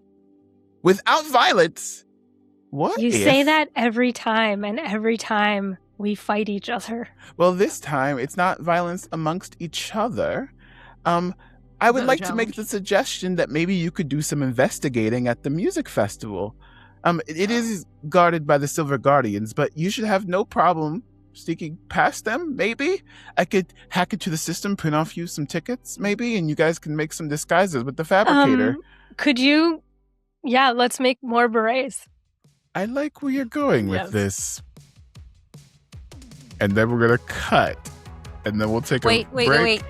without violence. What You if- say that every time, and every time we fight each other. Well, this time it's not violence amongst each other. I would like to make the suggestion that maybe you could do some investigating at the music festival. It is guarded by the Silver Guardians, but you should have no problem sneaking past them, maybe? I could hack into the system, print off you some tickets, maybe, and you guys can make some disguises with the fabricator. Could you... Yeah, let's make more berets. I like where you're going with this. And then we're going to cut. And then we'll take a break. Wait.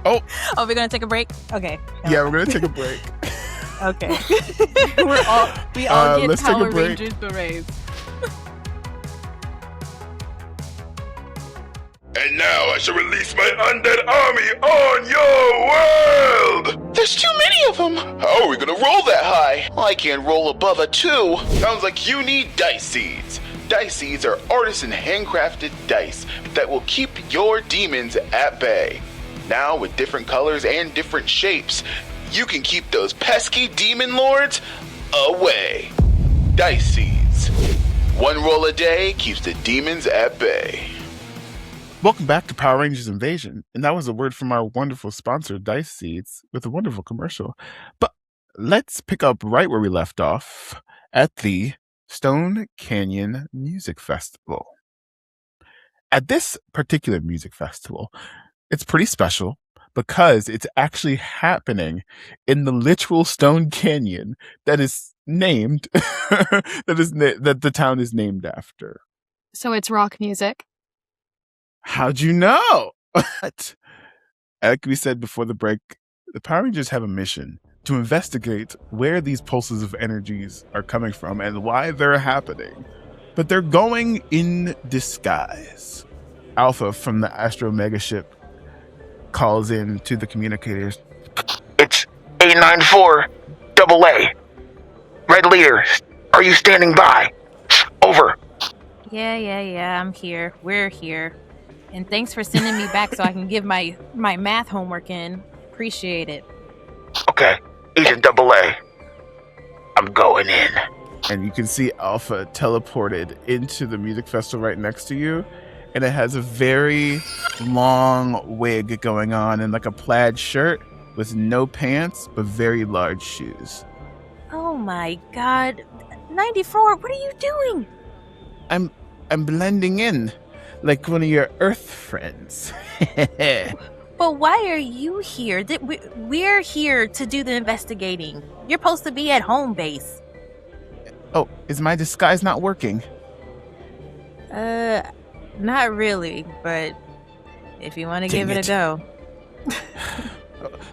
Oh, we're going to take a break? Okay. Yeah, we're going to take a break. Okay. We all get let's take a Power break. Rangers berets. And now I shall release my undead army on your world! There's too many of them! How are we gonna roll that high? I can't roll above a 2. Sounds like you need dice seeds. Dice seeds are artisan handcrafted dice that will keep your demons at bay. Now with different colors and different shapes, you can keep those pesky demon lords away. Dice seeds. One roll a day keeps the demons at bay. Welcome back to Power Rangers Invasion. And that was a word from our wonderful sponsor, Dice Seeds, with a wonderful commercial. But let's pick up right where we left off at the Stone Canyon Music Festival. At this particular music festival, it's pretty special because it's actually happening in the literal Stone Canyon that is named, that the town is named after. So it's rock music. How'd you know? Like we said before the break, the Power Rangers have a mission to investigate where these pulses of energies are coming from and why they're happening. But they're going in disguise. Alpha from the Astro Mega ship calls in to the communicators. It's 894 AA. Red Leader, are you standing by? Over. Yeah, I'm here. We're here. And thanks for sending me back so I can give my math homework in. Appreciate it. Okay, Agent AA. I'm going in. And you can see Alpha teleported into the music festival right next to you. And it has a very long wig going on and like a plaid shirt with no pants, but very large shoes. Oh my god. 94, what are you doing? I'm blending in like one of your Earth friends. But why are you here? We're here to do the investigating. You're supposed to be at home base. Oh, is my disguise not working? Not really, but if you want to give it a go.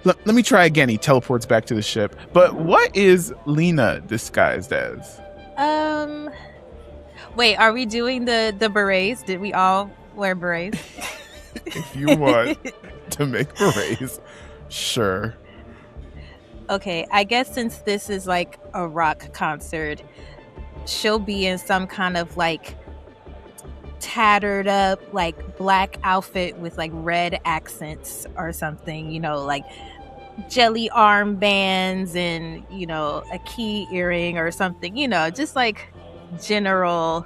Let me try again. He teleports back to the ship. But what is Lena disguised as? Wait, are we doing the berets? Did we all wear berets? If you want to make berets, sure. Okay, I guess since this is like a rock concert, she'll be in some kind of like tattered up like black outfit with like red accents or something, you know, like jelly armbands and, you know, a key earring or something, you know, just like general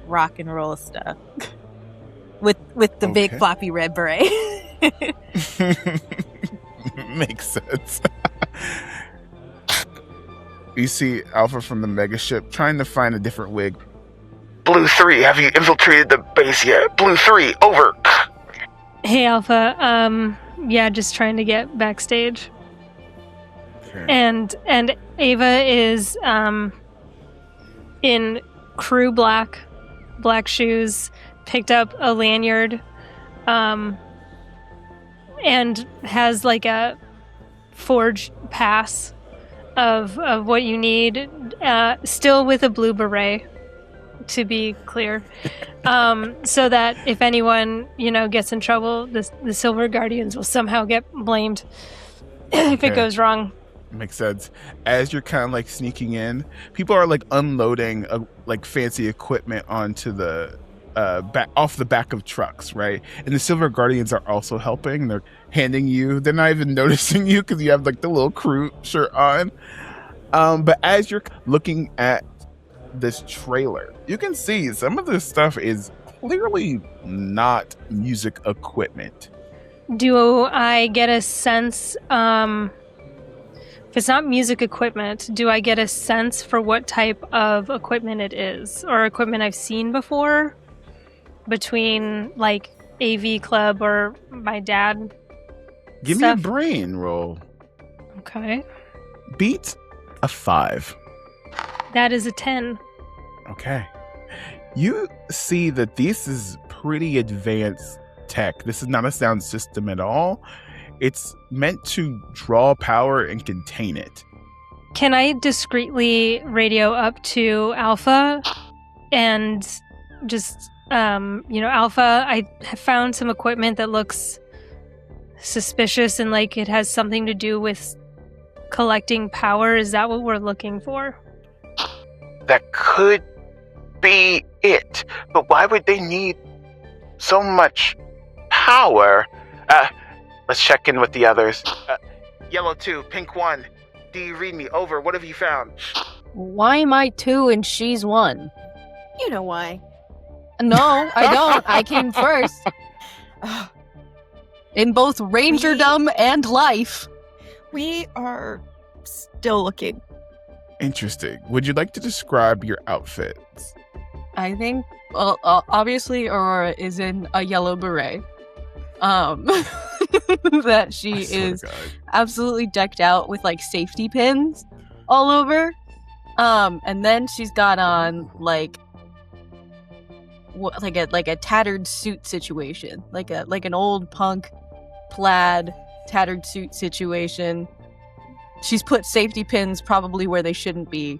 rock and roll stuff with the big floppy red beret. Makes sense. You see Alpha from the mega ship trying to find a different wig. Blue 3, have you infiltrated the base yet? Blue 3, over. Hey, Alpha. Yeah, just trying to get backstage. Okay. And Ava is in crew black shoes, picked up a lanyard, and has like a forged pass of what you need, still with a blue beret, to be clear, so that if anyone, you know, gets in trouble, the Silver Guardians will somehow get blamed if it goes wrong. Makes sense. As you're kind of like sneaking in, people are like unloading like fancy equipment onto the off the back of trucks, right? And the Silver Guardians are also helping. They're handing you. They're not even noticing you because you have like the little crew shirt on. But as you're looking at this trailer, you can see some of this stuff is clearly not music equipment. Do I get a sense, if it's not music equipment, do I get a sense for what type of equipment it is, or equipment I've seen before between like AV Club or my dad? Give stuff? me a brain roll. Okay. Beat a 5. That is a 10. Okay. You see that this is pretty advanced tech. This is not a sound system at all. It's meant to draw power and contain it. Can I discreetly radio up to Alpha and just, Alpha, I have found some equipment that looks suspicious and like it has something to do with collecting power. Is that what we're looking for? That could be it. But why would they need so much power? Let's check in with the others. Yellow 2, Pink 1. Do you read me? Over. What have you found? Why am I 2 and she's 1? You know why. No, I don't. I came first. In both rangerdom and life. We are still looking. Interesting. Would you like to describe your outfits? I think, obviously, Aurora is in a yellow beret. That she is absolutely decked out with like safety pins all over. And then she's got on like a tattered suit situation, like an old punk plaid tattered suit situation. She's put safety pins probably where they shouldn't be.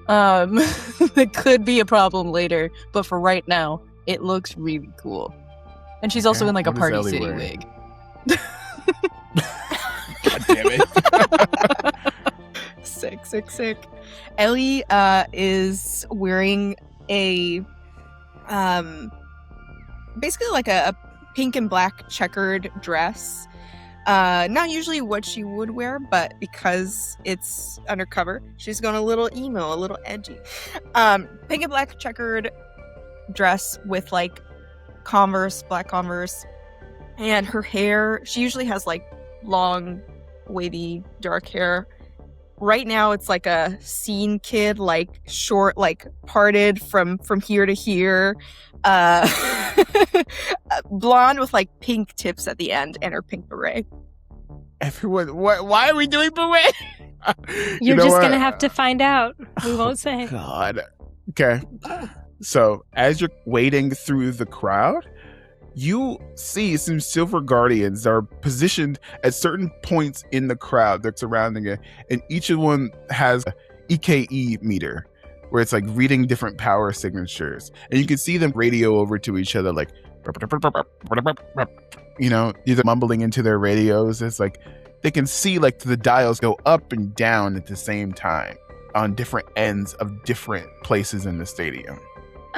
That could be a problem later, but for right now, it looks really cool. And she's also in like a Party City wig. God damn it. Sick. Ellie is wearing a basically like a pink and black checkered dress. Not usually what she would wear, but because it's undercover, she's going a little emo, a little edgy. Pink and black checkered dress with like black Converse, and her hair, she usually has like long, wavy, dark hair. Right now it's like a scene kid, like short, like parted from here to here. Blonde with like pink tips at the end, and her pink beret. Everyone, why are we doing beret? You're just going to have to find out. We won't say. God. Okay. So, as you're wading through the crowd, you see some silver guardians that are positioned at certain points in the crowd that's surrounding it, and each of them has an EKE meter where it's like reading different power signatures, and you can see them radio over to each other like, either mumbling into their radios. It's like they can see like the dials go up and down at the same time on different ends of different places in the stadium.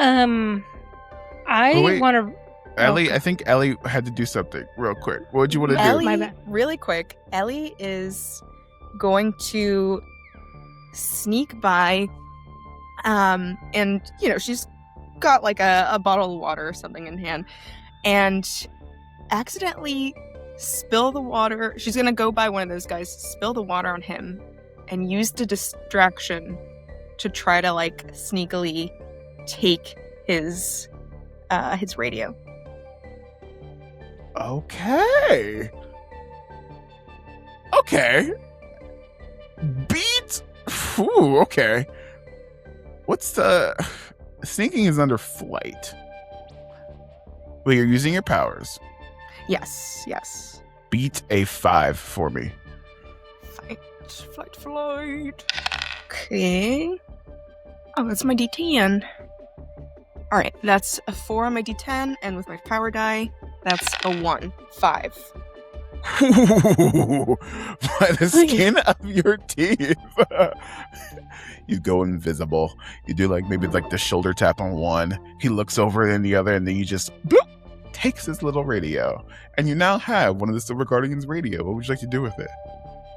I want to... Ellie, I think Ellie had to do something real quick. What would you want to do? Ellie, really quick, Ellie is going to sneak by, and, she's got like a bottle of water or something in hand, and accidentally spill the water. She's going to go by one of those guys, spill the water on him, and use the distraction to try to like sneakily take his radio. Okay. Beat. Ooh, okay. What's the sneaking is under flight? Well, you're using your powers. Yes. Beat a 5 for me. Flight. Okay. Oh, that's my D10. All right, that's a 4 on my D10, and with my power die, that's a 1. 5. By the skin of your teeth. You go invisible. You do like maybe like the shoulder tap on one. He looks over in the other, and then you just bloop, takes his little radio. And you now have one of the Silver Guardians' radio. What would you like to do with it?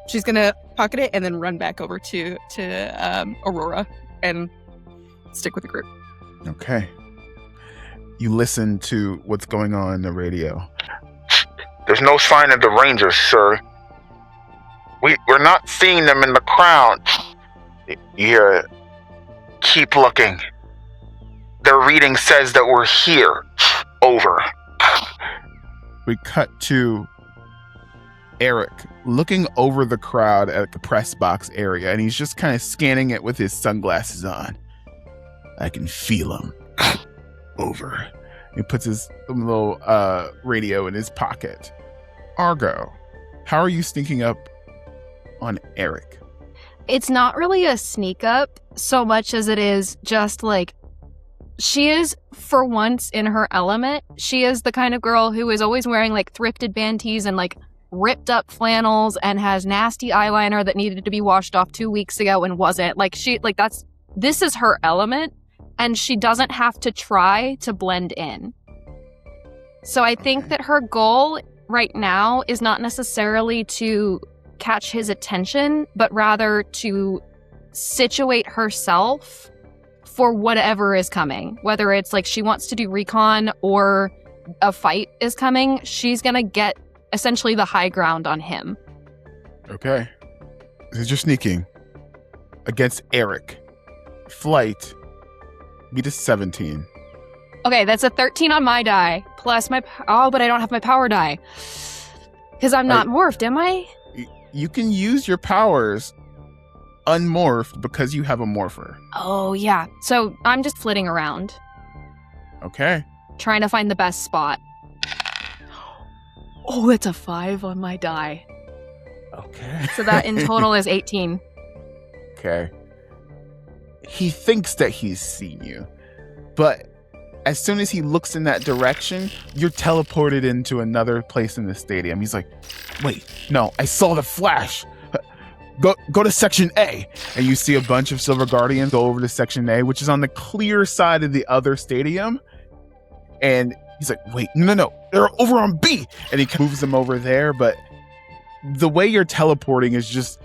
She's gonna pocket it and then run back over to Aurora and stick with the group. Okay. You listen to what's going on in the radio. There's no sign of the Rangers, sir. We're not seeing them in the crowd. You hear, keep looking. Their reading says that we're here. Over. We cut to Eric looking over the crowd at the press box area, and he's just kind of scanning it with his sunglasses on. I can feel him. Over. He puts his little radio in his pocket. Argo, how are you sneaking up on Eric? It's not really a sneak up so much as it is just like, she is for once in her element. She is the kind of girl who is always wearing like thrifted band tees and like ripped up flannels and has nasty eyeliner that needed to be washed off 2 weeks ago and wasn't. Like this is her element, and she doesn't have to try to blend in. So I think that her goal right now is not necessarily to catch his attention, but rather to situate herself for whatever is coming. Whether it's like she wants to do recon or a fight is coming, she's gonna get essentially the high ground on him. Okay. This is your sneaking against Eric. Flight, beat a 17. Okay, that's a 13 on my die, plus my... Oh, but I don't have my power die. Because I'm not morphed, am I? You can use your powers unmorphed because you have a morpher. Oh, yeah. So I'm just flitting around. Okay. Trying to find the best spot. Oh, that's a 5 on my die. Okay. So that in total is 18. Okay. He thinks that he's seen you, but as soon as he looks in that direction, you're teleported into another place in the stadium. He's like, wait, no, I saw the flash. Go to Section A. And you see a bunch of Silver Guardians go over to Section A, which is on the clear side of the other stadium. And he's like, wait, no, they're over on B. And he moves them over there, but the way you're teleporting is just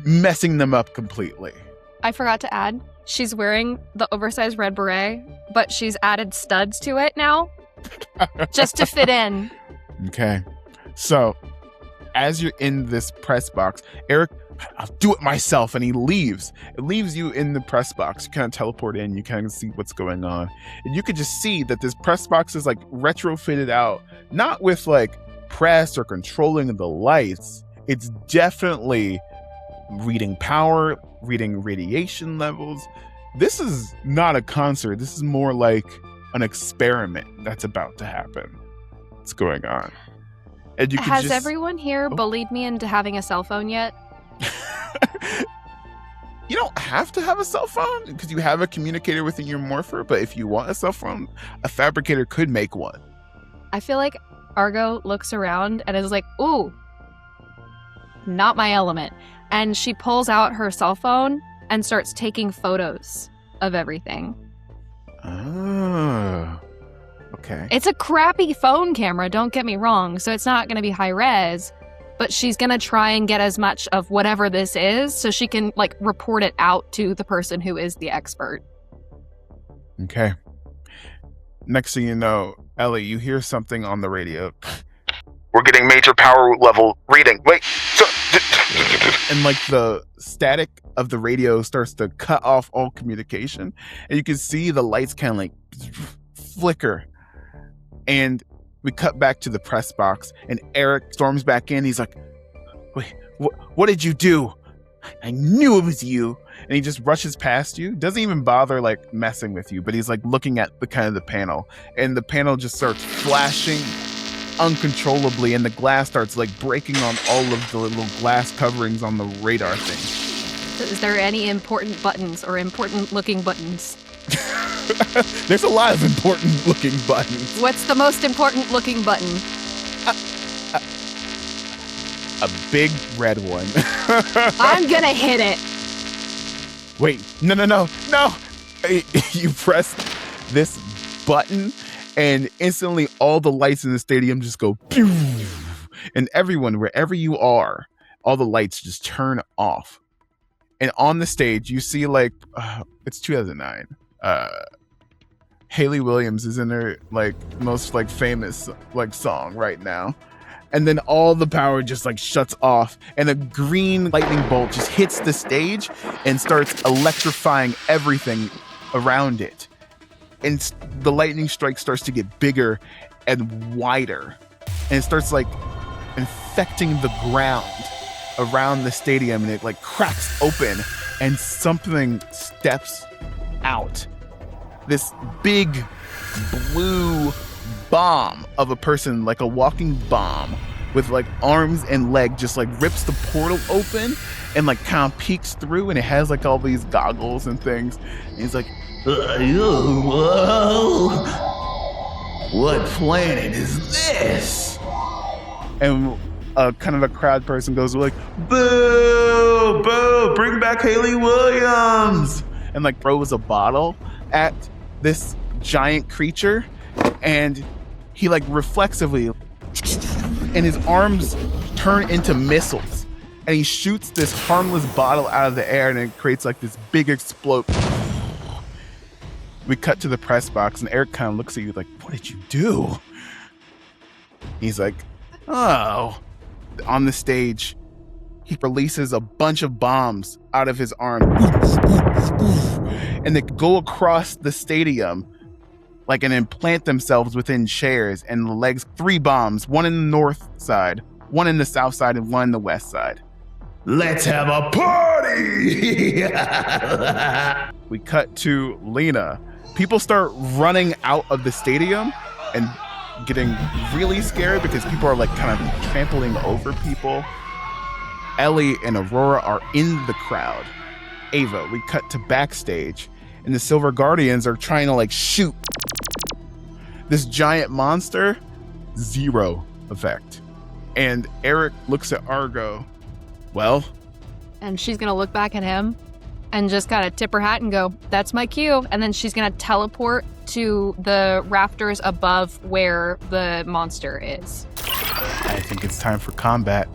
messing them up completely. I forgot to add, she's wearing the oversized red beret, but she's added studs to it now, just to fit in. Okay. So, as you're in this press box, Eric, I'll do it myself, and he leaves. It leaves you in the press box. You kind of teleport in, you kind of see what's going on. And you could just see that this press box is like retrofitted out, not with like press or controlling the lights. It's definitely reading power, reading radiation levels. This is not a concert. This is more like an experiment that's about to happen. What's going on? And you Has everyone here bullied me into having a cell phone yet? You don't have to have a cell phone because you have a communicator within your morpher, but if you want a cell phone, a fabricator could make one. I feel like Argo looks around and is like, ooh, not my element. And she pulls out her cell phone and starts taking photos of everything. Oh, okay. It's a crappy phone camera, don't get me wrong, so it's not going to be high res, but she's going to try and get as much of whatever this is so she can like report it out to the person who is the expert. Okay. Next thing you know, Ellie, you hear something on the radio. We're getting major power level reading. Wait, so... And like the static of the radio starts to cut off all communication, and you can see the lights kind of like flicker. And we cut back to the press box, and Eric storms back in. He's like, wait, what did you do? I knew it was you. And he just rushes past you, doesn't even bother like messing with you, but he's like looking at the kind of the panel, and the panel just starts flashing uncontrollably, and the glass starts like breaking on all of the little glass coverings on the radar thing. Is there any important buttons or important looking buttons? There's a lot of important looking buttons. What's the most important looking button? A big red one. I'm gonna hit it. Wait, no. You press this button, and instantly all the lights in the stadium just go pew, and everyone, wherever you are, all the lights just turn off. And on the stage, you see like it's 2009. Hayley Williams is in her like most like famous like song right now. And then all the power just like shuts off, and a green lightning bolt just hits the stage and starts electrifying everything around it. And the lightning strike starts to get bigger and wider, and it starts like infecting the ground around the stadium, and it like cracks open, and something steps out. This big blue bomb of a person, like a walking bomb with like arms and leg, just like rips the portal open and like kind of peeks through, and it has like all these goggles and things. And he's like, whoa, what planet is this? And kind of a crowd person goes like, boo, boo, bring back Hayley Williams, and like throws a bottle at this giant creature, and he like reflexively, and his arms turn into missiles, and he shoots this harmless bottle out of the air, and it creates like this big explode. We cut to the press box, and Eric kind of looks at you like, what did you do? He's like, oh. On the stage, he releases a bunch of bombs out of his arm, and they go across the stadium like and implant themselves within chairs and the legs. 3 bombs, one in the north side, one in the south side, and one in the west side. Let's have a party! We cut to Lena. People start running out of the stadium and getting really scared because people are like kind of trampling over people. Ellie and Aurora are in the crowd. Ava, we cut to backstage, and the Silver Guardians are trying to like shoot this giant monster. 0 effect. And Eric looks at Argo. Well, And she's going to look back at him and just kind of tip her hat and go, that's my cue. And then she's going to teleport to the rafters above where the monster is. I think it's time for combat.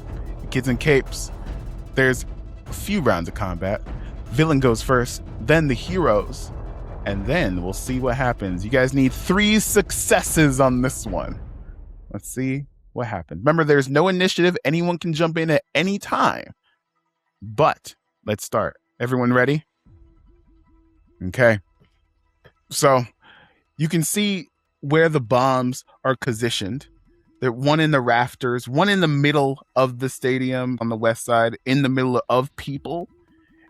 Kids and Capes. There's a few rounds of combat. Villain goes first, then the heroes, and then we'll see what happens. You guys need 3 successes on this one. Let's see what happens. Remember, there's no initiative. Anyone can jump in at any time. But let's start. Everyone ready? Okay. So you can see where the bombs are positioned. There's one in the rafters, one in the middle of the stadium on the west side, in the middle of people.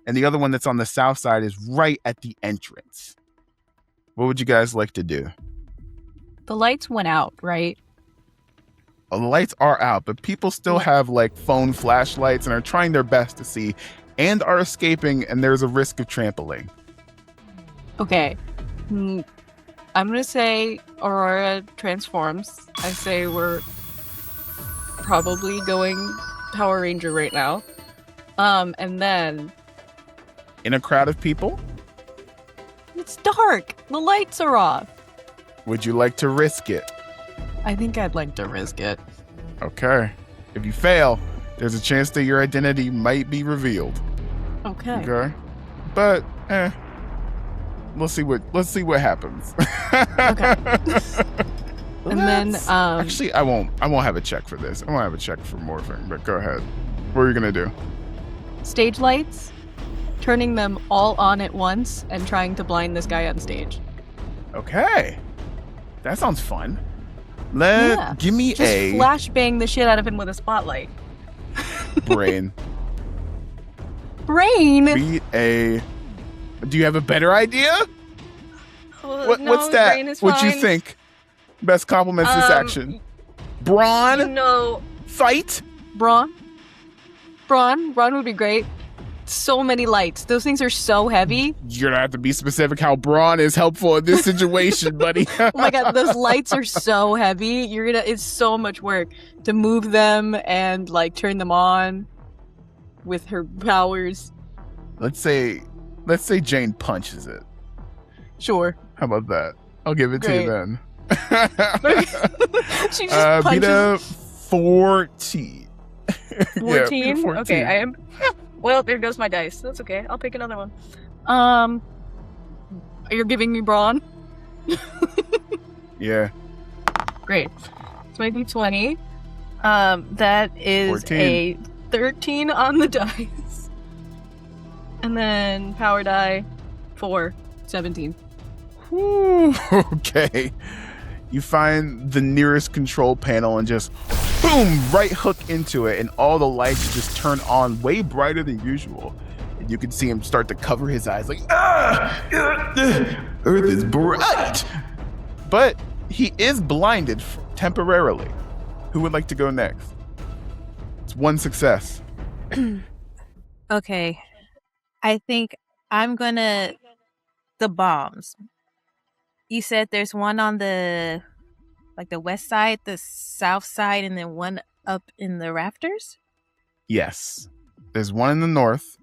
And the other one that's on the south side is right at the entrance. What would you guys like to do? The lights went out, right? The lights are out, but people still have like phone flashlights and are trying their best to see and are escaping, and there's a risk of trampling. Okay. I'm going to say Aurora transforms. I say we're probably going Power Ranger right now. And then... in a crowd of people? It's dark. The lights are off. Would you like to risk it? I think I'd like to risk it. Okay. If you fail, there's a chance that your identity might be revealed. Okay. Okay. But let's see what happens. Okay. And then actually I won't have a check for this. I won't have a check for morphing, but go ahead. What are you gonna do? stage lights, turning them all on at once and trying to blind this guy on stage. Okay. That sounds fun. Give me just a flashbang the shit out of him with a spotlight. brain. Brain? Do you have a better idea? No, What's that? brain is What you fine. think? Best compliments this action. Brawn? No. Fight? Brawn would be great. So many lights. Those things are so heavy. You're gonna have to be specific how brawn is helpful in this situation, buddy. Oh my god, those lights are so heavy. It's so much work to move them and like turn them on with her powers. Let's say Jane punches it. Sure. How about that? I'll give it to you then. She just punches. beat a 14. 14? Yeah, 14. Okay, I am. Well, there goes my dice. That's okay. I'll pick another one. You're giving me brawn? Yeah. Great. It's my d20. That is 14. a 13 on the dice. And then power die, 4, 17. Whew, okay. You find the nearest control panel and just boom, right hook into it, and all the lights just turn on way brighter than usual. And you can see him start to cover his eyes like, Earth is bright. But he is blinded temporarily. Who would like to go next? It's one success. Okay. I think I'm gonna... The bombs. You said there's one on the west side, the south side, and then one up in the rafters? Yes. There's one in the north.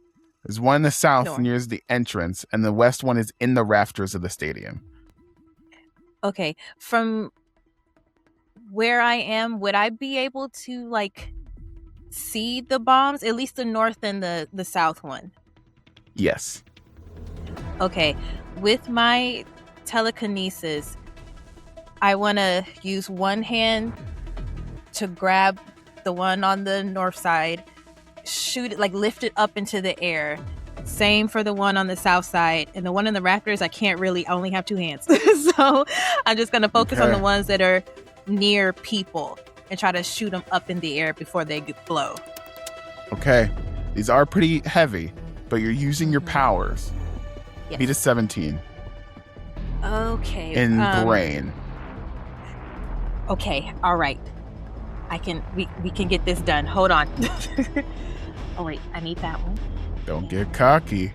There's one in the south North. near the entrance, and the west one is in the rafters of the stadium. Okay. From where I am, would I be able to, see the bombs? At least the north and the south one. Yes. Okay. With my telekinesis, I want to use one hand to grab the one on the north side, shoot it, lift it up into the air. Same for the one on the south side. And the one in the rafters, I only have two hands. So I'm just going to focus on the ones that are near people and try to shoot them up in the air before they blow. Okay. These are pretty heavy, but you're using your powers. Yes. Beat a 17 Okay. in brain. Okay. All right. We can get this done. Hold on. Oh, wait. I need that one. Don't get cocky.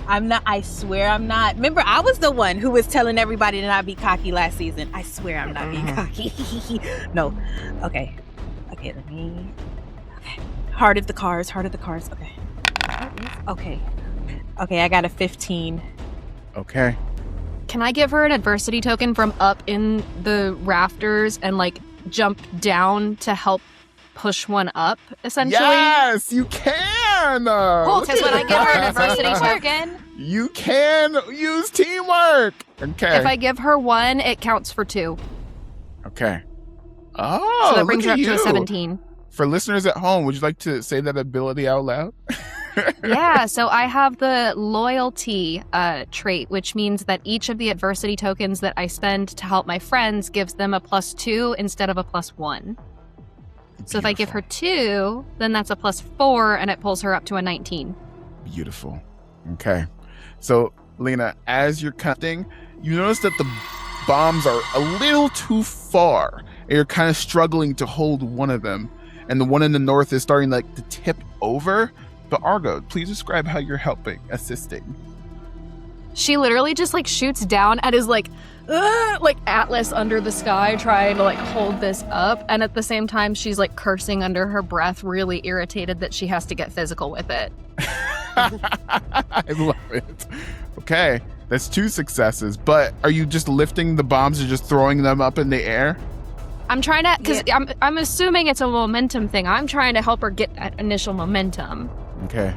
I'm not. I swear I'm not. Remember, I was the one who was telling everybody to not be cocky last season. I swear I'm not being cocky. No. Okay. Let me... Okay. Heart of the cards. Okay. Okay, I got a 15. Okay. Can I give her an adversity token from up in the rafters and jump down to help push one up, essentially? Yes, you can! Cool, because when I give her an adversity token, you can use teamwork! Okay. if I give her 1, it counts for 2. Okay. Oh, So that brings her look up at to a you. 17. For listeners at home, would you like to say that ability out loud? Yeah, so I have the loyalty trait, which means that each of the adversity tokens that I spend to help my friends gives them a +2 instead of a +1. So if I give her 2, then that's a +4, and it pulls her up to a 19. Beautiful. Okay. So, Lena, as you're cutting, you notice that the bombs are a little too far, and you're kind of struggling to hold one of them, and the one in the north is starting to tip over. But Argo, please describe how you're assisting. She literally just shoots down and is like Atlas under the sky trying to hold this up, and at the same time she's cursing under her breath, really irritated that she has to get physical with it. I love it. Okay, that's 2 successes, but are you just lifting the bombs or just throwing them up in the air? I'm trying to, because I'm assuming it's a momentum thing. I'm trying to help her get that initial momentum. Okay.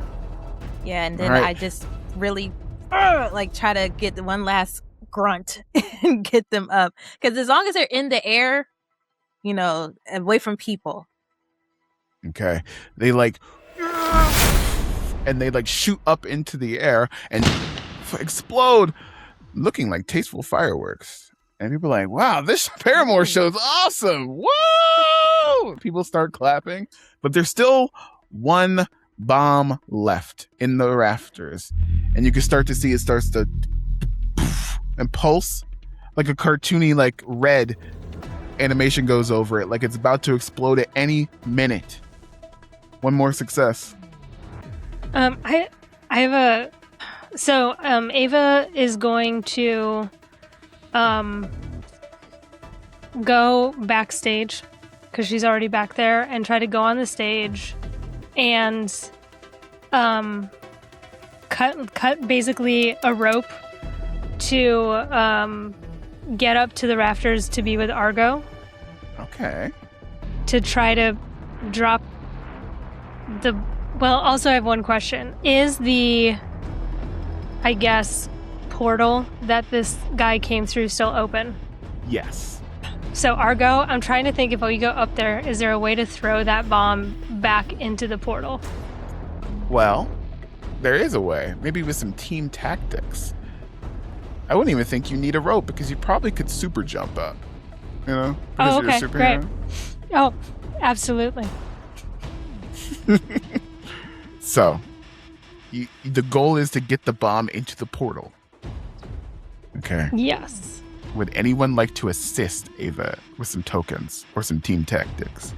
Yeah, and then All right. I just really try to get the one last grunt and get them up. Because as long as they're in the air, away from people. Okay. They and they shoot up into the air and explode, looking like tasteful fireworks. And people are like, wow, this Paramore show is awesome. Woo! People start clapping, but there's still one bomb left in the rafters. And you can start to see it starts to and pulse like a cartoony, red animation goes over it, like it's about to explode at any minute. One more success. I have a... So, Ava is going to go backstage because she's already back there and try to go on the stage and cut basically a rope to get up to the rafters to be with Argo. Okay. To try to drop the Well, also I have one question. Is the, I guess, portal that this guy came through still open? Yes. So Argo, I'm trying to think if we go up there, is there a way to throw that bomb back into the portal? Well, there is a way. Maybe with some team tactics. I wouldn't even think you need a rope because you probably could super jump up. You know? Because Oh, okay, you're a great. superhero. Oh, absolutely. So, the goal is to get the bomb into the portal. Okay. Yes. Would anyone like to assist Ava with some tokens or some team tactics?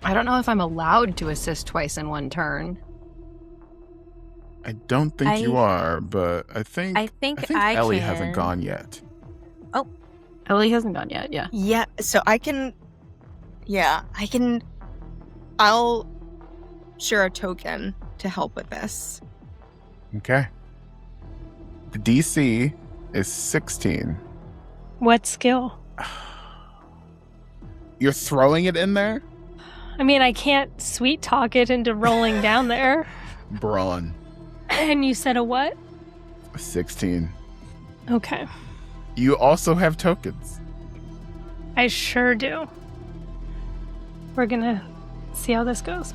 I don't know if I'm allowed to assist twice in one turn. I don't think you are, but I think I Ellie can. hasn't gone yet. Ellie hasn't gone yet, yeah. Yeah, so I can... I'll share a token to help with this. Okay. The DC is 16. What skill? You're throwing it in there? I mean, I can't sweet talk it into rolling down there. Brawn. And you said a what? 16. Okay. You also have tokens. I sure do. We're gonna see how this goes.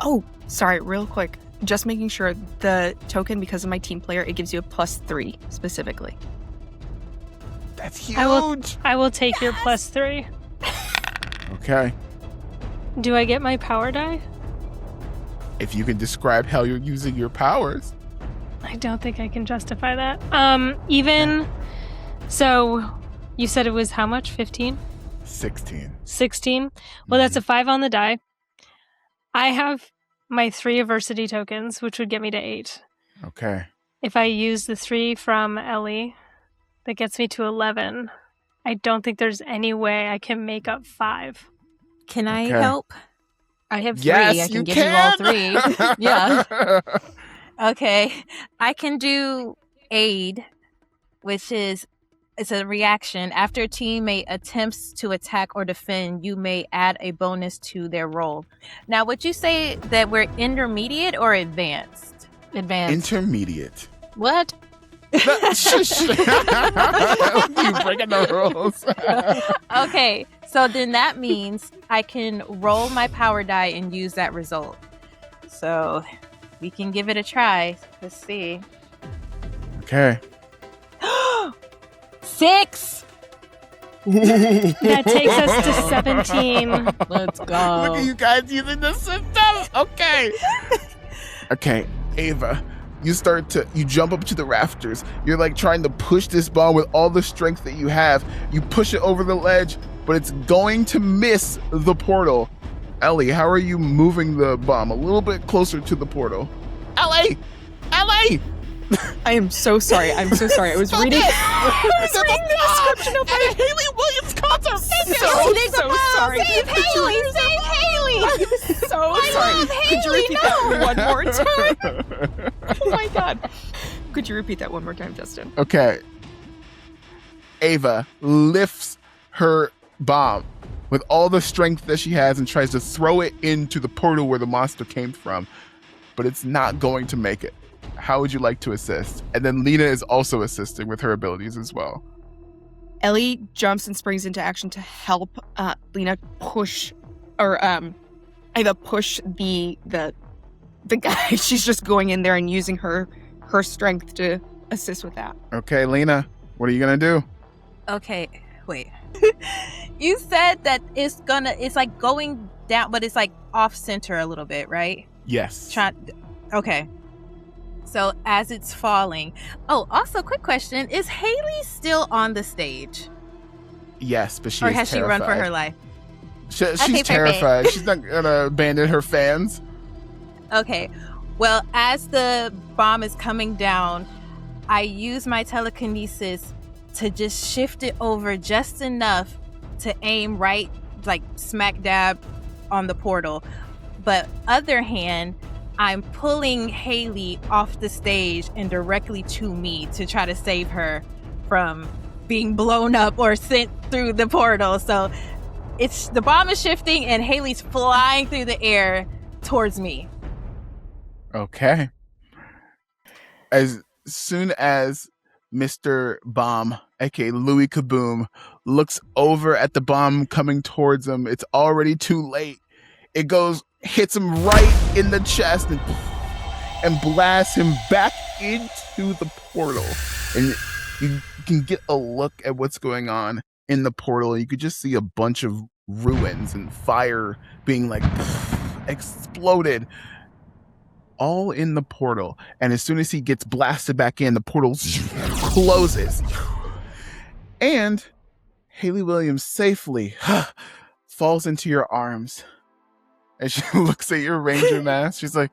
Oh, sorry, real quick. Just making sure the token, because of my team player, it gives you a +3 specifically. That's huge. I will take your +3. Okay. Do I get my power die? If you can describe how you're using your powers. I don't think I can justify that. So you said it was how much? 15? 16. 16? Well, that's a 5 on the die. I have my 3 adversity tokens, which would get me to 8. Okay. If I use the 3 from Ellie, that gets me to 11. I don't think there's any way I can make up 5. Can I Okay. help? I have 3. Yes, I can you give you all can. 3. Yeah. Okay. I can do aid, which is it's a reaction. After a teammate attempts to attack or defend, you may add a bonus to their roll. Now, would you say that we're intermediate or advanced? Advanced. Intermediate. What? Shush. You breaking the rules. Okay, so then that means I can roll my power die and use that result. So we can give it a try. Let's see. Okay. 6! That takes us to 17. Let's go. Look at you guys using the system. Okay. Okay, Ava. You jump up to the rafters. You're like trying to push this bomb with all the strength that you have. You push it over the ledge, but it's going to miss the portal. Ellie, how are you moving the bomb? A little bit closer to the portal. Ellie! Ellie! I am so sorry. I was reading the description of my Haley Williams concert. so sorry. Save Haley! Save Haley! I'm so sorry. Could you repeat that one more time? Oh my god. Could you repeat that one more time, Justin? Okay. Ava lifts her bomb with all the strength that she has and tries to throw it into the portal where the monster came from, but it's not going to make it. How would you like to assist? And then Lena is also assisting with her abilities as well. Ellie jumps and springs into action to help Lena push, or Ava push the guy. She's just going in there and using her strength to assist with that. Okay, Lena, what are you gonna do? Okay, wait. You said that it's like going down, but it's like off center a little bit, right? Yes. Okay. So as it's falling. Oh, also, quick question: is Haley still on the stage, Yes, but or has she run for her life? She's Okay, terrified. She's not gonna abandon her fans. Okay. Well, as the bomb is coming down, I use my telekinesis to just shift it over just enough to aim right, like smack dab on the portal. But other hand, I'm pulling Haley off the stage and directly to me to try to save her from being blown up or sent through the portal. So the bomb is shifting and Haley's flying through the air towards me. Okay. As soon as Mr. Bomb, aka Louis Kaboom, looks over at the bomb coming towards him, it's already too late. It hits him right in the chest and blasts him back into the portal. And you can get a look at what's going on in the portal. You could just see a bunch of ruins and fire being like exploded all in the portal. And as soon as he gets blasted back in, the portal closes. And Haley Williams safely falls into your arms. And she looks at your ranger mask. She's like,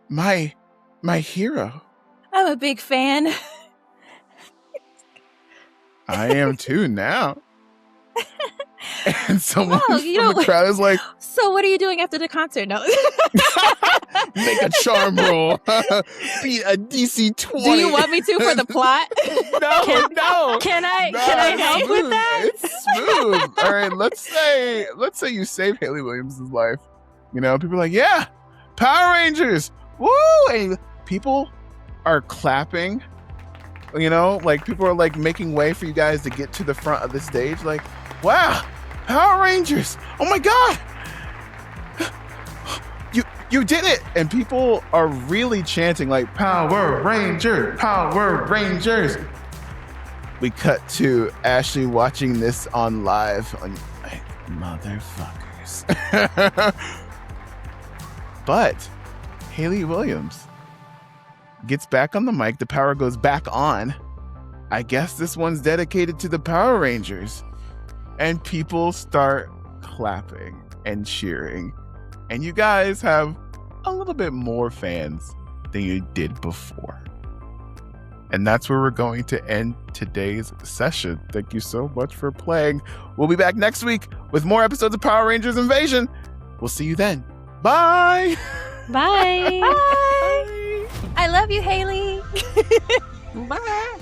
my hero. I'm a big fan. I am too now. And someone from the crowd is like, so what are you doing after the concert? No. Make a charm roll. Beat a DC 20. Do you want me to for the plot? No. Can I help smooth. with that? It's smooth. All right, let's say you save Haley Williams' life. You know, people are like, yeah, Power Rangers. Woo! And people are clapping. You know, like people are like making way for you guys to get to the front of the stage. Like, wow, Power Rangers. Oh my God. You did it. And people are really chanting like Power Rangers, Power Rangers. We cut to Ashley watching this on live on like, motherfuckers. But Haley Williams gets back on the mic. The power goes back on. I guess this one's dedicated to the Power Rangers. And people start clapping and cheering. And you guys have a little bit more fans than you did before. And that's where we're going to end today's session. Thank you so much for playing. We'll be back next week with more episodes of Power Rangers Invasion. We'll see you then. Bye. Bye. Bye. I love you, Haley. Bye.